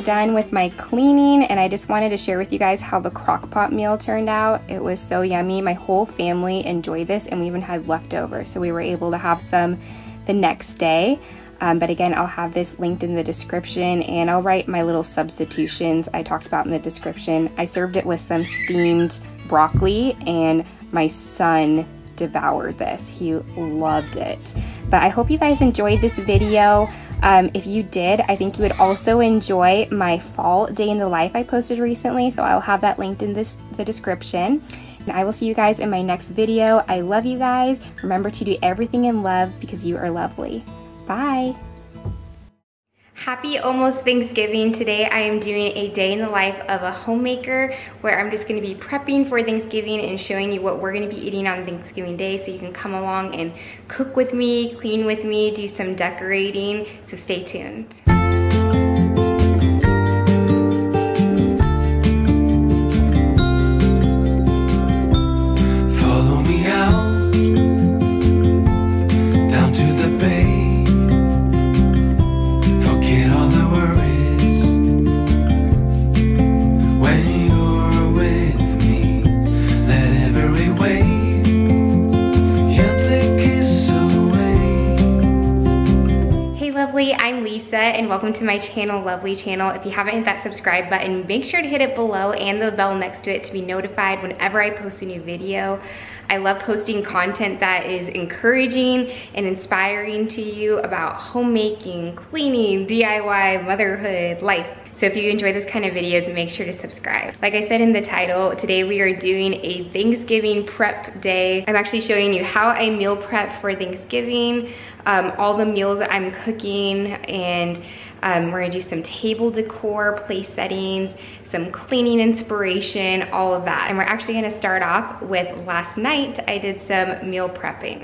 Done with my cleaning, and I just wanted to share with you guys how the crock pot meal turned out. It was so yummy. My whole family enjoyed this, and we even had leftovers, so we were able to have some the next day. But again, I'll have this linked in the description, and I'll write my little substitutions I talked about in the description. I served it with some steamed broccoli, and my son devoured this. He loved it. But I hope you guys enjoyed this video. If you did, I think you would also enjoy my fall day in the life I posted recently, so I'll have that linked in the description. And I will see you guys in my next video. I love you guys. Remember to do everything in love because you are lovely. Bye. Happy almost Thanksgiving. Today I am doing a day in the life of a homemaker where I'm just going to be prepping for Thanksgiving and showing you what we're going to be eating on Thanksgiving Day, so you can come along and cook with me, clean with me, do some decorating, so stay tuned. I'm Lisa and welcome to my channel, Lovely Channel. If you haven't hit that subscribe button, make sure to hit it below and the bell next to it to be notified whenever I post a new video. I love posting content that is encouraging and inspiring to you about homemaking, cleaning, DIY, motherhood, life. So if you enjoy this kind of videos, make sure to subscribe. Like I said in the title, today we are doing a Thanksgiving prep day. I'm actually showing you how I meal prep for Thanksgiving, all the meals that I'm cooking, and we're gonna do some table decor, place settings, some cleaning inspiration, all of that. And we're actually gonna start off with last night, I did some meal prepping.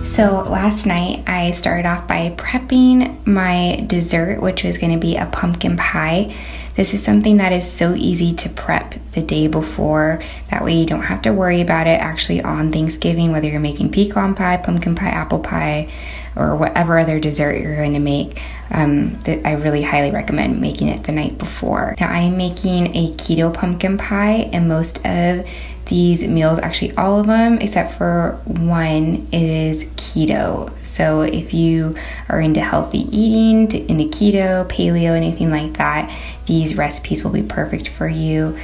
So last night I started off by prepping my dessert, which was gonna be a pumpkin pie. This is something that is so easy to prep the day before. That way you don't have to worry about it actually on Thanksgiving, whether you're making pecan pie, pumpkin pie, apple pie, or whatever other dessert you're going to make. I really highly recommend making it the night before. Now I'm making a keto pumpkin pie, and most of these meals, actually all of them except for one, is keto. So if you are into healthy eating, into keto, paleo, anything like that, these recipes will be perfect for you.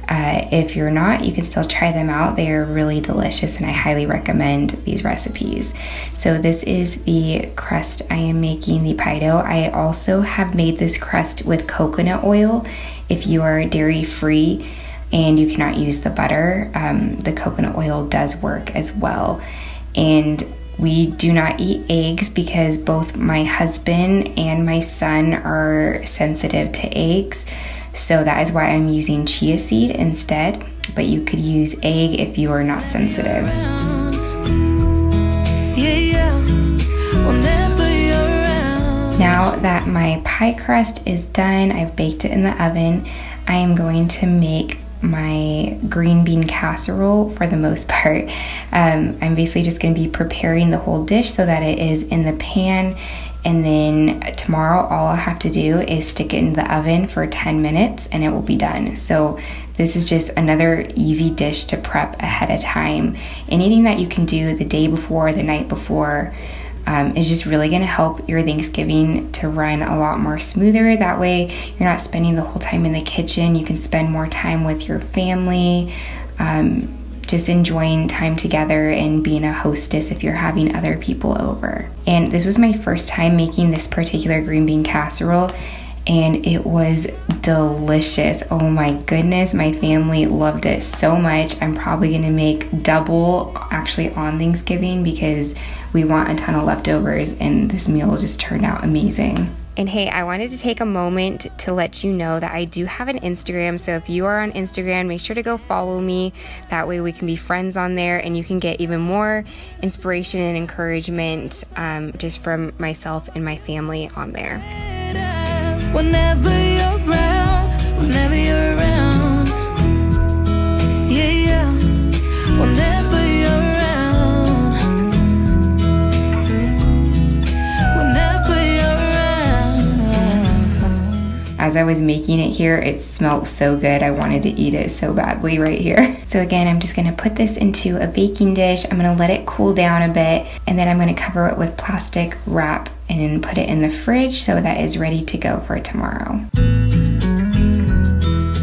If you're not, you can still try them out. They are really delicious and I highly recommend these recipes. So this is the crust I am making, the pie dough. I also have made this crust with coconut oil. If you are dairy free and you cannot use the butter, the coconut oil does work as well. And we do not eat eggs because both my husband and my son are sensitive to eggs. So that is why I'm using chia seed instead, but you could use egg if you are not sensitive. Now that my pie crust is done, I've baked it in the oven, I am going to make my green bean casserole for the most part. I'm basically just going to be preparing the whole dish so that it is in the pan, and then tomorrow all I'll have to do is stick it in the oven for 10 minutes and it will be done. So this is just another easy dish to prep ahead of time. Anything that you can do the day before, the night before, is just really gonna help your Thanksgiving to run a lot more smoother. That way you're not spending the whole time in the kitchen. You can spend more time with your family. just enjoying time together and being a hostess if you're having other people over. And this was my first time making this particular green bean casserole, and it was delicious. Oh my goodness, my family loved it so much. I'm probably gonna make double actually on Thanksgiving because we want a ton of leftovers, and this meal just turned out amazing. And hey, I wanted to take a moment to let you know that I do have an Instagram. So if you are on Instagram, make sure to go follow me. That way we can be friends on there, and you can get even more inspiration and encouragement just from myself and my family on there. Whenever you're around, whenever you're around, yeah, yeah, whenever you're around, whenever you're around. As I was making it here, it smelled so good. I wanted to eat it so badly right here. So again, I'm just gonna put this into a baking dish. I'm gonna let it cool down a bit, and then I'm gonna cover it with plastic wrap and put it in the fridge so that is ready to go for tomorrow.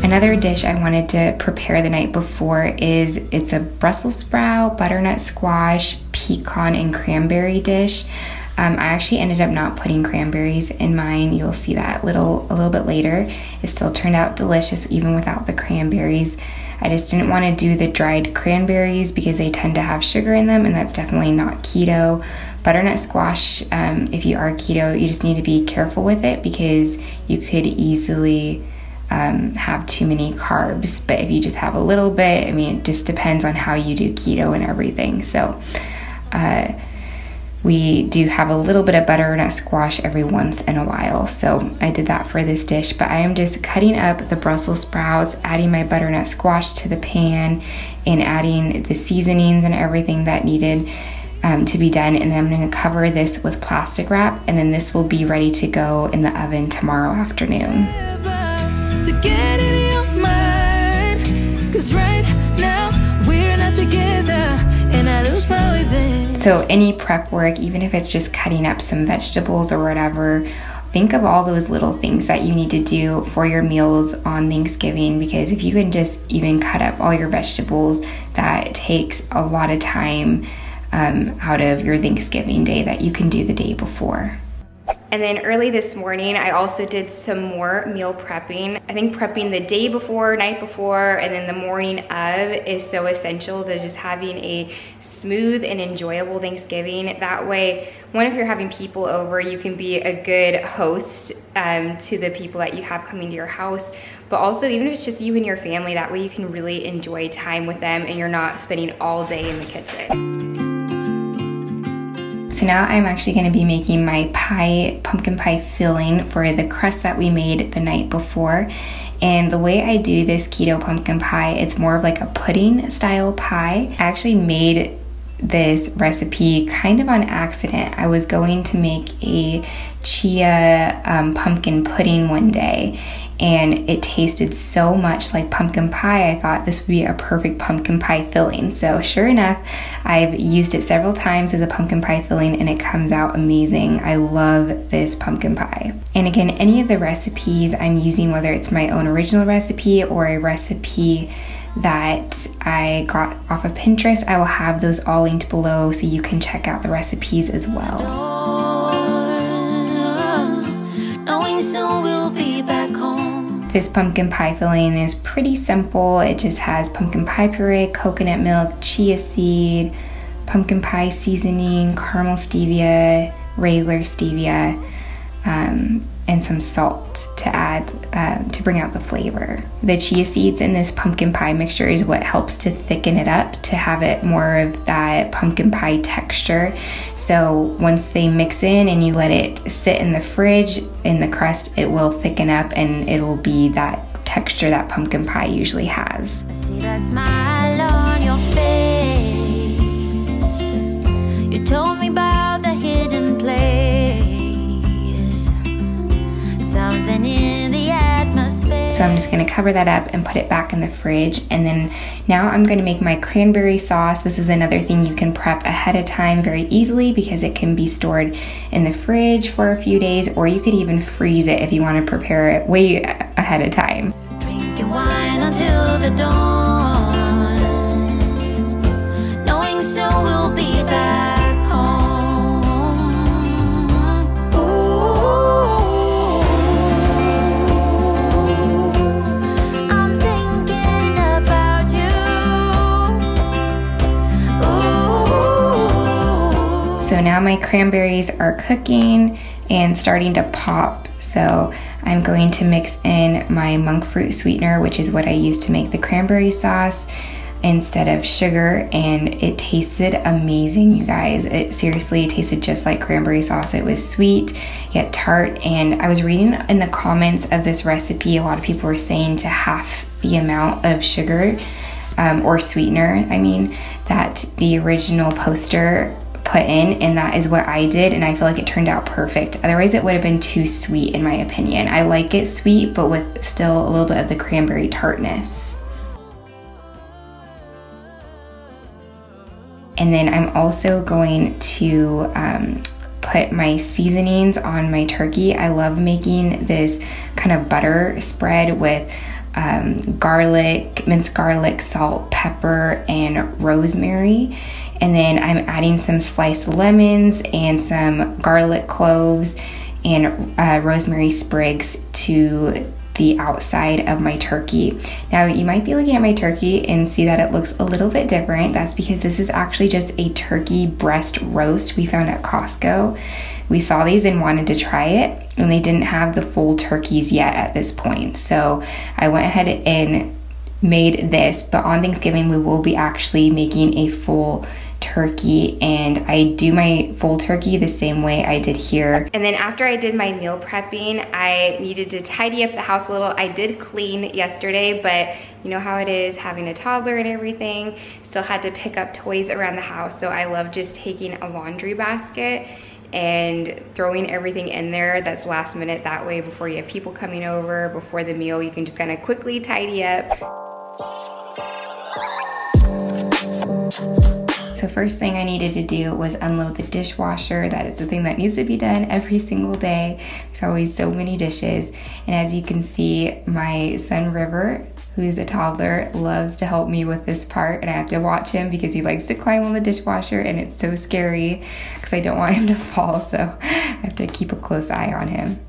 Another dish I wanted to prepare the night before it's a Brussels sprout, butternut squash, pecan, and cranberry dish. I actually ended up not putting cranberries in mine. You'll see that a little bit later. It still turned out delicious even without the cranberries. I just didn't want to do the dried cranberries because they tend to have sugar in them, and that's definitely not keto. Butternut squash, if you are keto, you just need to be careful with it because you could easily have too many carbs. But if you just have a little bit, I mean, it just depends on how you do keto and everything. So we do have a little bit of butternut squash every once in a while. So I did that for this dish, but I am just cutting up the Brussels sprouts, adding my butternut squash to the pan, and adding the seasonings and everything that needed to be done. And then I'm gonna cover this with plastic wrap, and then this will be ready to go in the oven tomorrow afternoon. To get in your mind, 'cause right now we're not together, and I lose my way then. So any prep work, even if it's just cutting up some vegetables or whatever, think of all those little things that you need to do for your meals on Thanksgiving, because if you can just even cut up all your vegetables, that takes a lot of time out of your Thanksgiving day that you can do the day before. And then early this morning, I also did some more meal prepping. I think prepping the day before, night before, and then the morning of is so essential to just having a smooth and enjoyable Thanksgiving. That way, one, if you're having people over, you can be a good host to the people that you have coming to your house. But also, even if it's just you and your family, that way you can really enjoy time with them and you're not spending all day in the kitchen. So now I'm actually gonna be making my pumpkin pie filling for the crust that we made the night before. And the way I do this keto pumpkin pie, it's more of like a pudding style pie. I actually made this recipe kind of on accident. I was going to make a chia pumpkin pudding one day, and it tasted so much like pumpkin pie. I thought this would be a perfect pumpkin pie filling. So sure enough, I've used it several times as a pumpkin pie filling, and it comes out amazing. I love this pumpkin pie. And again, any of the recipes I'm using, whether it's my own original recipe or a recipe that I got off of Pinterest, I will have those all linked below so you can check out the recipes as well. Knowing soon we'll be back home. This pumpkin pie filling is pretty simple. It just has pumpkin pie puree, coconut milk, chia seed, pumpkin pie seasoning, caramel stevia, regular stevia, and some salt to add to bring out the flavor. The chia seeds in this pumpkin pie mixture is what helps to thicken it up to have it more of that pumpkin pie texture. So once they mix in and you let it sit in the fridge in the crust, it will thicken up and it will be that texture that pumpkin pie usually has. I see that smile on your face. You told me about the hidden place. Something in the atmosphere. So I'm just gonna cover that up and put it back in the fridge. And then now I'm gonna make my cranberry sauce. This is another thing you can prep ahead of time very easily because it can be stored in the fridge for a few days, or you could even freeze it if you wanna prepare it way ahead of time. Drinking wine until the dawn. So now my cranberries are cooking and starting to pop. So I'm going to mix in my monk fruit sweetener, which is what I use to make the cranberry sauce, instead of sugar, and it tasted amazing, you guys. It seriously tasted just like cranberry sauce. It was sweet yet tart, and I was reading in the comments of this recipe, a lot of people were saying to half the amount of sugar or sweetener, I mean, that the original poster put in, and that is what I did, and I feel like it turned out perfect. Otherwise it would have been too sweet in my opinion. I like it sweet, but with still a little bit of the cranberry tartness. And then I'm also going to put my seasonings on my turkey. I love making this kind of butter spread with garlic, minced garlic, salt, pepper, and rosemary. And then I'm adding some sliced lemons and some garlic cloves and rosemary sprigs to the outside of my turkey. Now you might be looking at my turkey and see that it looks a little bit different. That's because this is actually just a turkey breast roast we found at Costco. We saw these and wanted to try it, and they didn't have the full turkeys yet at this point. So I went ahead and made this, but on Thanksgiving we will be actually making a full turkey, and I do my full turkey the same way I did here. And then after I did my meal prepping, I needed to tidy up the house a little. I did clean yesterday, but you know how it is having a toddler and everything. Still had to pick up toys around the house, so I love just taking a laundry basket and throwing everything in there that's last minute. That way, before you have people coming over, before the meal, you can just kind of quickly tidy up. So first thing I needed to do was unload the dishwasher. That is the thing that needs to be done every single day. There's always so many dishes. And as you can see, my son River, who's a toddler, loves to help me with this part, and I have to watch him because he likes to climb on the dishwasher, and it's so scary because I don't want him to fall, so I have to keep a close eye on him.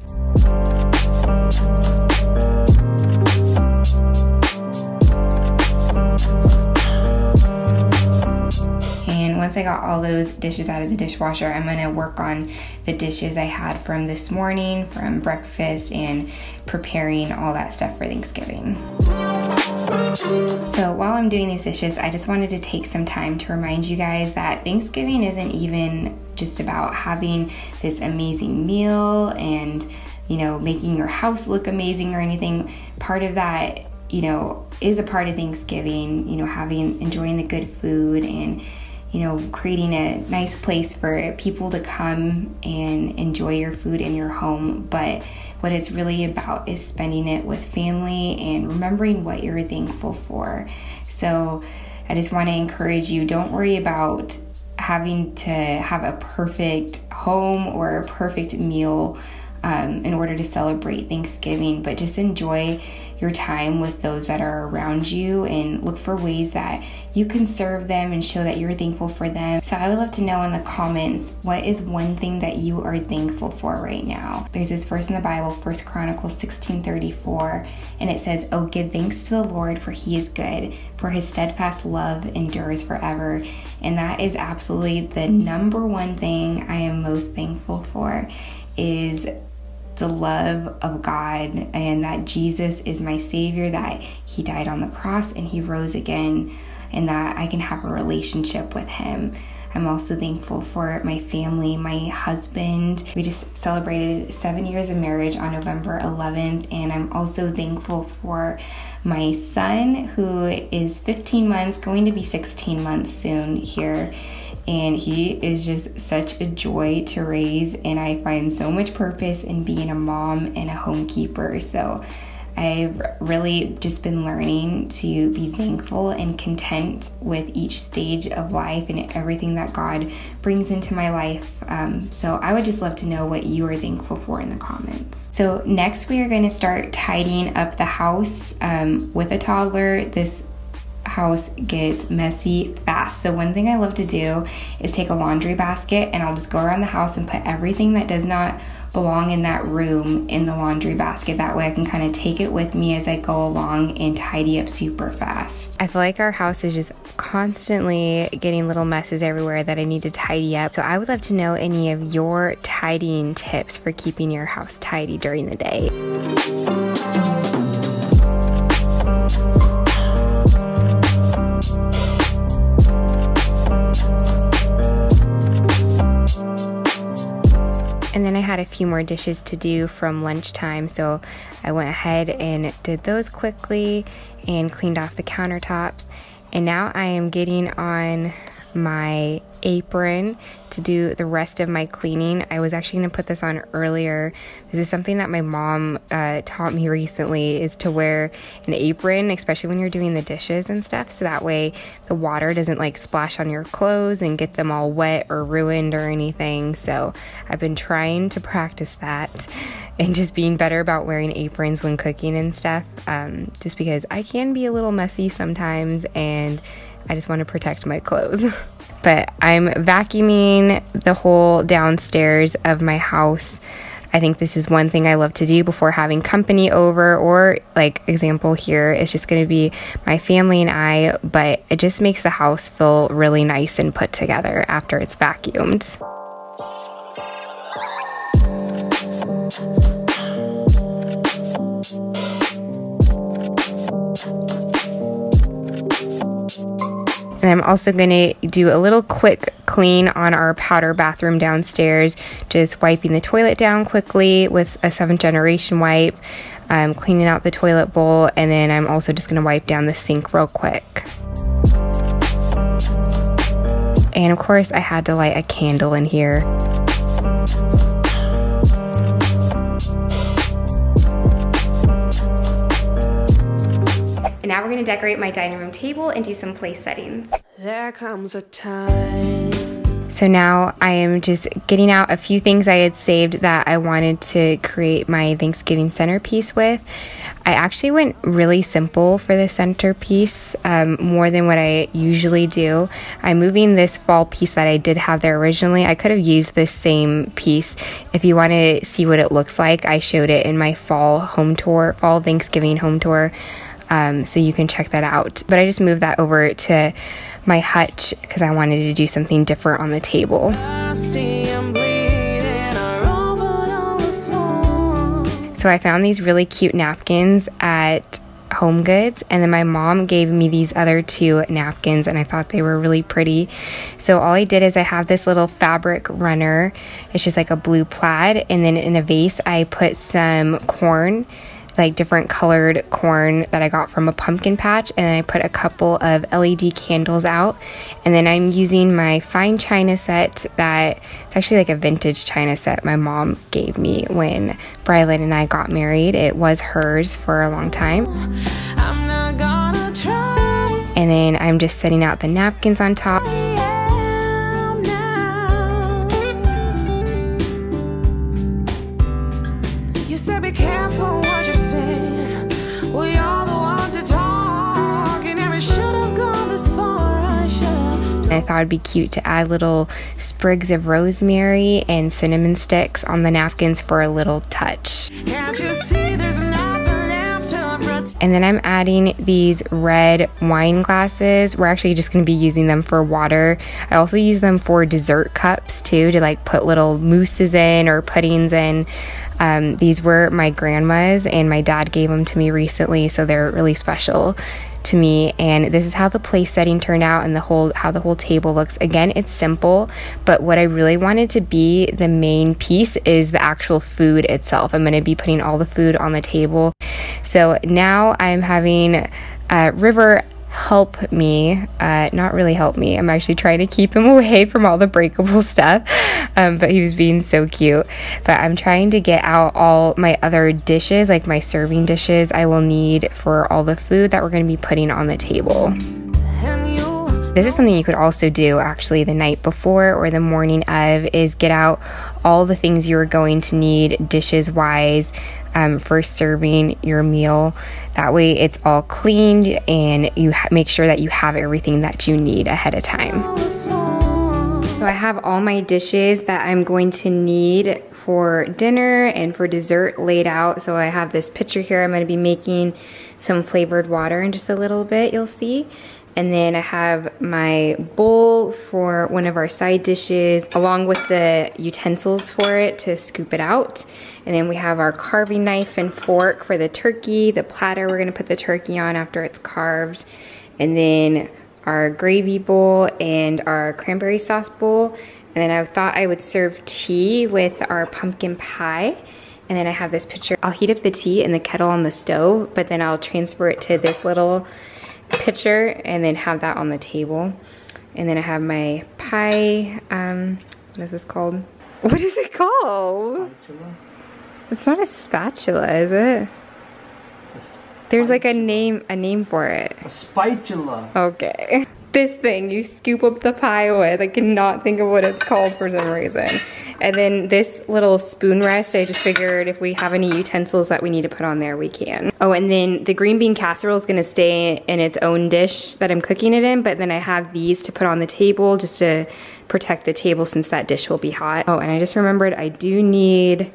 Once I got all those dishes out of the dishwasher, I'm gonna work on the dishes I had from this morning, from breakfast and preparing all that stuff for Thanksgiving. So while I'm doing these dishes, I just wanted to take some time to remind you guys that Thanksgiving isn't even just about having this amazing meal and, you know, making your house look amazing or anything. Part of that, you know, is a part of Thanksgiving, you know, enjoying the good food and, you know, creating a nice place for people to come and enjoy your food in your home. But what it's really about is spending it with family and remembering what you're thankful for. So I just want to encourage you, don't worry about having to have a perfect home or a perfect meal in order to celebrate Thanksgiving, but just enjoy your time with those that are around you and look for ways that you can serve them and show that you're thankful for them. So I would love to know in the comments, what is one thing that you are thankful for right now? There's this verse in the Bible, 1 Chronicles 16:34, and it says, "Oh, give thanks to the Lord, for he is good, for his steadfast love endures forever." And that is absolutely the number one thing I am most thankful for, is the love of God, and that Jesus is my Savior, that he died on the cross and he rose again, and that I can have a relationship with him. I'm also thankful for my family, my husband. We just celebrated 7 years of marriage on November 11th, and I'm also thankful for my son, who is 15 months, going to be 16 months soon here. And he is just such a joy to raise, and I find so much purpose in being a mom and a homekeeper. So I've really just been learning to be thankful and content with each stage of life and everything that God brings into my life. So I would just love to know what you are thankful for in the comments. So next we are going to start tidying up the house with a toddler. This house gets messy fast. So one thing I love to do is take a laundry basket and I'll just go around the house and put everything that does not belong in that room in the laundry basket. That way I can kind of take it with me as I go along and tidy up super fast. I feel like our house is just constantly getting little messes everywhere that I need to tidy up. So I would love to know any of your tidying tips for keeping your house tidy during the day. And then I had a few more dishes to do from lunchtime, so I went ahead and did those quickly and cleaned off the countertops. And now I am getting on my apron to do the rest of my cleaning. I was actually going to put this on earlier. This is something that my mom taught me recently, is to wear an apron, especially when you're doing the dishes and stuff, so that way the water doesn't like splash on your clothes and get them all wet or ruined or anything. So I've been trying to practice that and just being better about wearing aprons when cooking and stuff, just because I can be a little messy sometimes and I just want to protect my clothes. But I'm vacuuming the whole downstairs of my house. I think this is one thing I love to do before having company over, or like example here, it's just going to be my family and I, but it just makes the house feel really nice and put together after it's vacuumed. And I'm also going to do a little quick clean on our powder bathroom downstairs, just wiping the toilet down quickly with a 7th generation wipe, cleaning out the toilet bowl, and then I'm also just going to wipe down the sink real quick. And of course I had to light a candle in here. And now we're gonna decorate my dining room table and do some place settings. There comes a time. So now I am just getting out a few things I had saved that I wanted to create my Thanksgiving centerpiece with. I actually went really simple for the centerpiece, more than what I usually do. I'm moving this fall piece that I did have there originally. I could have used this same piece. If you want to see what it looks like, I showed it in my fall home tour, fall Thanksgiving home tour. So you can check that out. But I just moved that over to my hutch because I wanted to do something different on the table. So I found these really cute napkins at Home Goods, and then my mom gave me these other 2 napkins and I thought they were really pretty. So all I did is I have this little fabric runner. It's just like a blue plaid, and then in a vase I put some corn, like different colored corn that I got from a pumpkin patch, and then I put a couple of LED candles out. And then I'm using my fine china set that it's actually like a vintage china set my mom gave me when Brylan and I got married. It was hers for a long time. I'm not gonna try. And then I'm just setting out the napkins on top. You said be careful what you're saying. We are the ones to talk, and never should have gone this far. I should have. I thought it'd be cute to add little sprigs of rosemary and cinnamon sticks on the napkins for a little touch. Can't you see there's nothing left to. And then I'm adding these red wine glasses. We're actually just going to be using them for water. I also use them for dessert cups too, to like put little mousses in or puddings in. These were my grandma's and my dad gave them to me recently, so they're really special to me. And this is how the place setting turned out and how the whole table looks. Again, it's simple, but what I really wanted to be the main piece is the actual food itself. I'm going to be putting all the food on the table. So now I'm having River help me, not really help me. I'm actually trying to keep him away from all the breakable stuff, but he was being so cute. But I'm trying to get out all my other dishes, like my serving dishes I will need for all the food that we're going to be putting on the table. This is something you could also do actually the night before or the morning of, is get out all the things you're going to need dishes wise for serving your meal. That way it's all cleaned and you make sure that you have everything that you need ahead of time. So I have all my dishes that I'm going to need for dinner and for dessert laid out. So I have this pitcher here. I'm going to be making some flavored water in just a little bit, you'll see. And then I have my bowl for one of our side dishes, along with the utensils for it to scoop it out. And then we have our carving knife and fork for the turkey, the platter we're gonna put the turkey on after it's carved. And then our gravy bowl and our cranberry sauce bowl. And then I thought I would serve tea with our pumpkin pie. And then I have this pitcher. I'll heat up the tea in the kettle on the stove, but then I'll transfer it to this little pitcher and then have that on the table. And then I have my pie, what is this called? What is it called? Spatula? It's not a spatula, is it? There's like a name for it. A spatula. Okay. This thing you scoop up the pie with. I cannot think of what it's called for some reason. And then this little spoon rest, I just figured if we have any utensils that we need to put on there, we can. Oh, and then the green bean casserole is gonna stay in its own dish that I'm cooking it in, but then I have these to put on the table just to protect the table since that dish will be hot. Oh, and I just remembered I do need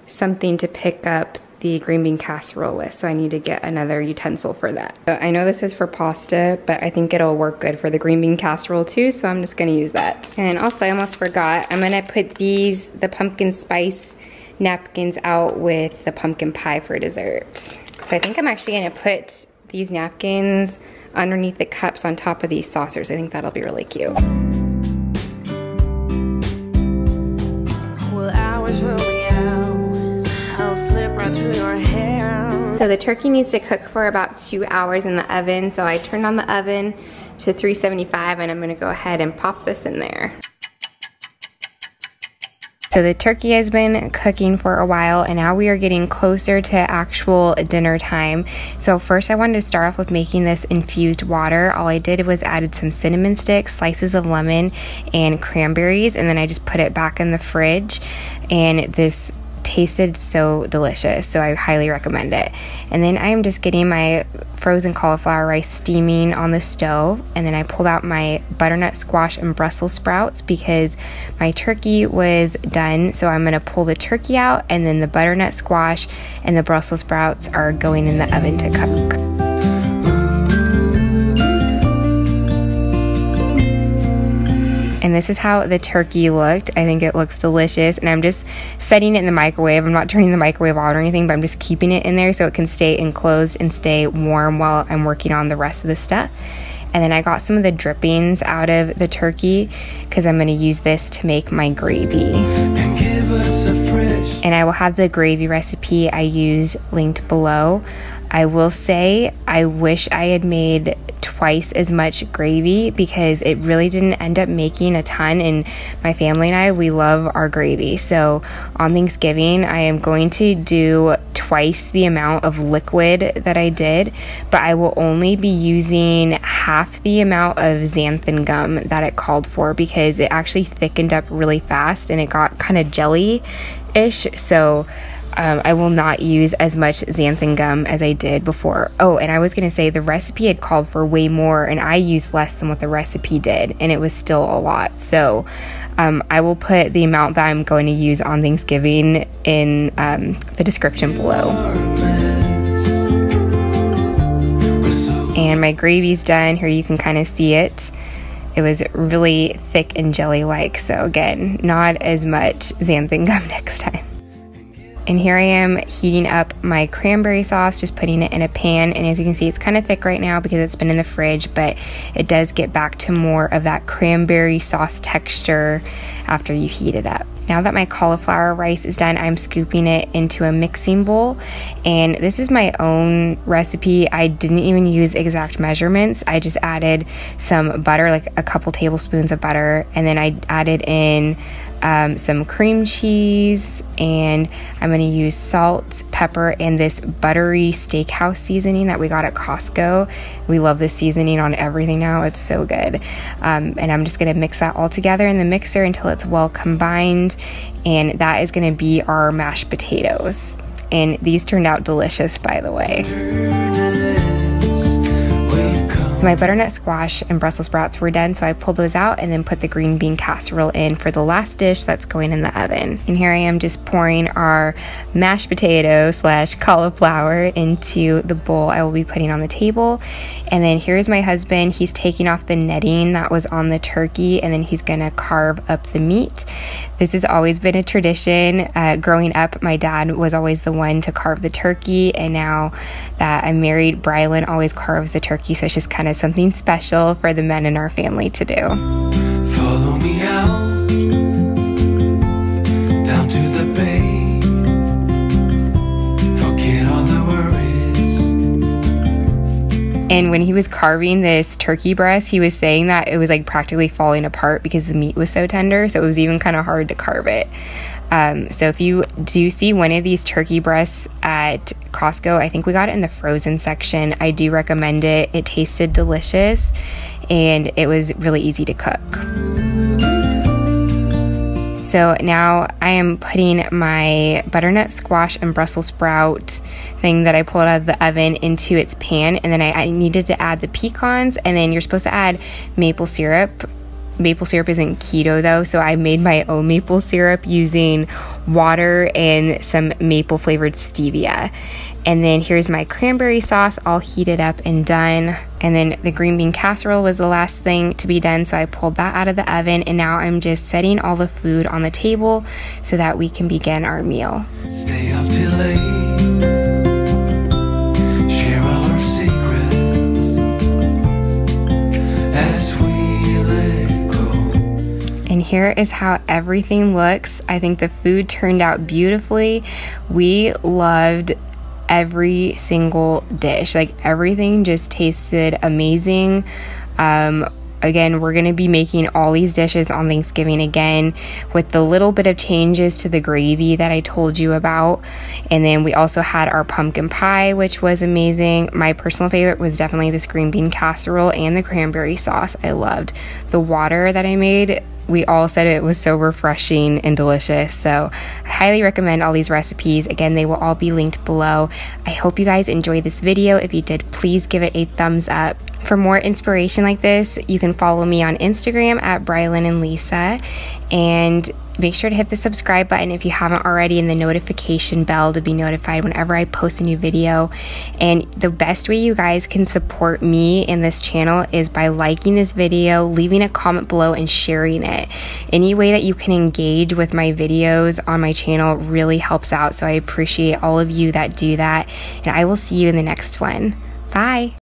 something to pick up the green bean casserole with, so I need to get another utensil for that. I know this is for pasta, but I think it'll work good for the green bean casserole too, so I'm just gonna use that. And also, I almost forgot, I'm gonna put the pumpkin spice napkins out with the pumpkin pie for dessert. So I think I'm actually gonna put these napkins underneath the cups on top of these saucers. I think that'll be really cute. Well, hours will be hours. I'll slip right through your hair. So the turkey needs to cook for about 2 hours in the oven. So I turned on the oven to 375 and I'm gonna go ahead and pop this in there. So the turkey has been cooking for a while and now we are getting closer to actual dinner time. So first I wanted to start off with making this infused water. All I did was added some cinnamon sticks, slices of lemon, and cranberries, and then I just put it back in the fridge, and this tasted so delicious, so I highly recommend it. And then I am just getting my frozen cauliflower rice steaming on the stove, and then I pulled out my butternut squash and Brussels sprouts because my turkey was done. So I'm gonna pull the turkey out, and then the butternut squash and the Brussels sprouts are going in the oven to cook. And this is how the turkey looked. I think it looks delicious, and I'm just setting it in the microwave. I'm not turning the microwave on or anything, but I'm just keeping it in there so it can stay enclosed and stay warm while I'm working on the rest of the stuff. And then I got some of the drippings out of the turkey because I'm going to use this to make my gravy. And I will have the gravy recipe I used linked below. I will say I wish I had made twice as much gravy because it really didn't end up making a ton, and my family and I, we love our gravy. So on Thanksgiving I am going to do twice the amount of liquid that I did, but I will only be using half the amount of xanthan gum that it called for because it actually thickened up really fast and it got kind of jelly-ish. So I will not use as much xanthan gum as I did before. Oh, and I was going to say the recipe had called for way more and I used less than what the recipe did, and it was still a lot. So I will put the amount that I'm going to use on Thanksgiving in the description below. And my gravy's done. Here you can kind of see it. It was really thick and jelly-like. So again, not as much xanthan gum next time. And here I am heating up my cranberry sauce, just putting it in a pan. And as you can see, it's kind of thick right now because it's been in the fridge, but it does get back to more of that cranberry sauce texture after you heat it up. Now that my cauliflower rice is done, I'm scooping it into a mixing bowl. And this is my own recipe. I didn't even use exact measurements. I just added some butter, like a couple tablespoons of butter, and then I added in some cream cheese, and I'm going to use salt, pepper, and this buttery steakhouse seasoning that we got at Costco. We love this seasoning on everything now. It's so good. And I'm just going to mix that all together in the mixer until it's well combined, and that is going to be our mashed potatoes. and these turned out delicious, by the way. My butternut squash and Brussels sprouts were done, so I pulled those out and then put the green bean casserole in for the last dish that's going in the oven. And here I am just pouring our mashed potato / cauliflower into the bowl I will be putting on the table. And then here's my husband. He's taking off the netting that was on the turkey, and then he's gonna carve up the meat. This has always been a tradition. Growing up, my dad was always the one to carve the turkey, and now that I'm married, Brylan always carves the turkey, so it's just kind of something special for the men in our family to do. Follow me out, down to the bay. Forget all the worries. And when he was carving this turkey breast, he was saying that it was like practically falling apart because the meat was so tender, so it was even kind of hard to carve it. So if you do see one of these turkey breasts at Costco, I think we got it in the frozen section. I do recommend it. It tasted delicious and it was really easy to cook. So now I am putting my butternut squash and Brussels sprout thing that I pulled out of the oven into its pan, and then I needed to add the pecans, and then you're supposed to add maple syrup. Maple syrup isn't keto though, so I made my own maple syrup using water and some maple flavored stevia. And then here's my cranberry sauce all heated up and done. And then the green bean casserole was the last thing to be done, so I pulled that out of the oven, and now I'm just setting all the food on the table so that we can begin our meal. Stay up till late. Share all our secrets as we let go. And here is how everything looks. I think the food turned out beautifully. We loved every single dish. Like, everything just tasted amazing. Again, we're gonna be making all these dishes on Thanksgiving again with the little bit of changes to the gravy that I told you about. And then we also had our pumpkin pie, which was amazing. My personal favorite was definitely this green bean casserole and the cranberry sauce. I loved the water that I made. We all said it was so refreshing and delicious, so I highly recommend all these recipes. Again, they will all be linked below. I hope you guys enjoyed this video. If you did, please give it a thumbs up. For more inspiration like this, you can follow me on Instagram at Brylan and Lisa, and make sure to hit the subscribe button if you haven't already, and the notification bell to be notified whenever I post a new video. And the best way you guys can support me in this channel is by liking this video, leaving a comment below, and sharing it. Any way that you can engage with my videos on my channel really helps out, so I appreciate all of you that do that, and I will see you in the next one. Bye!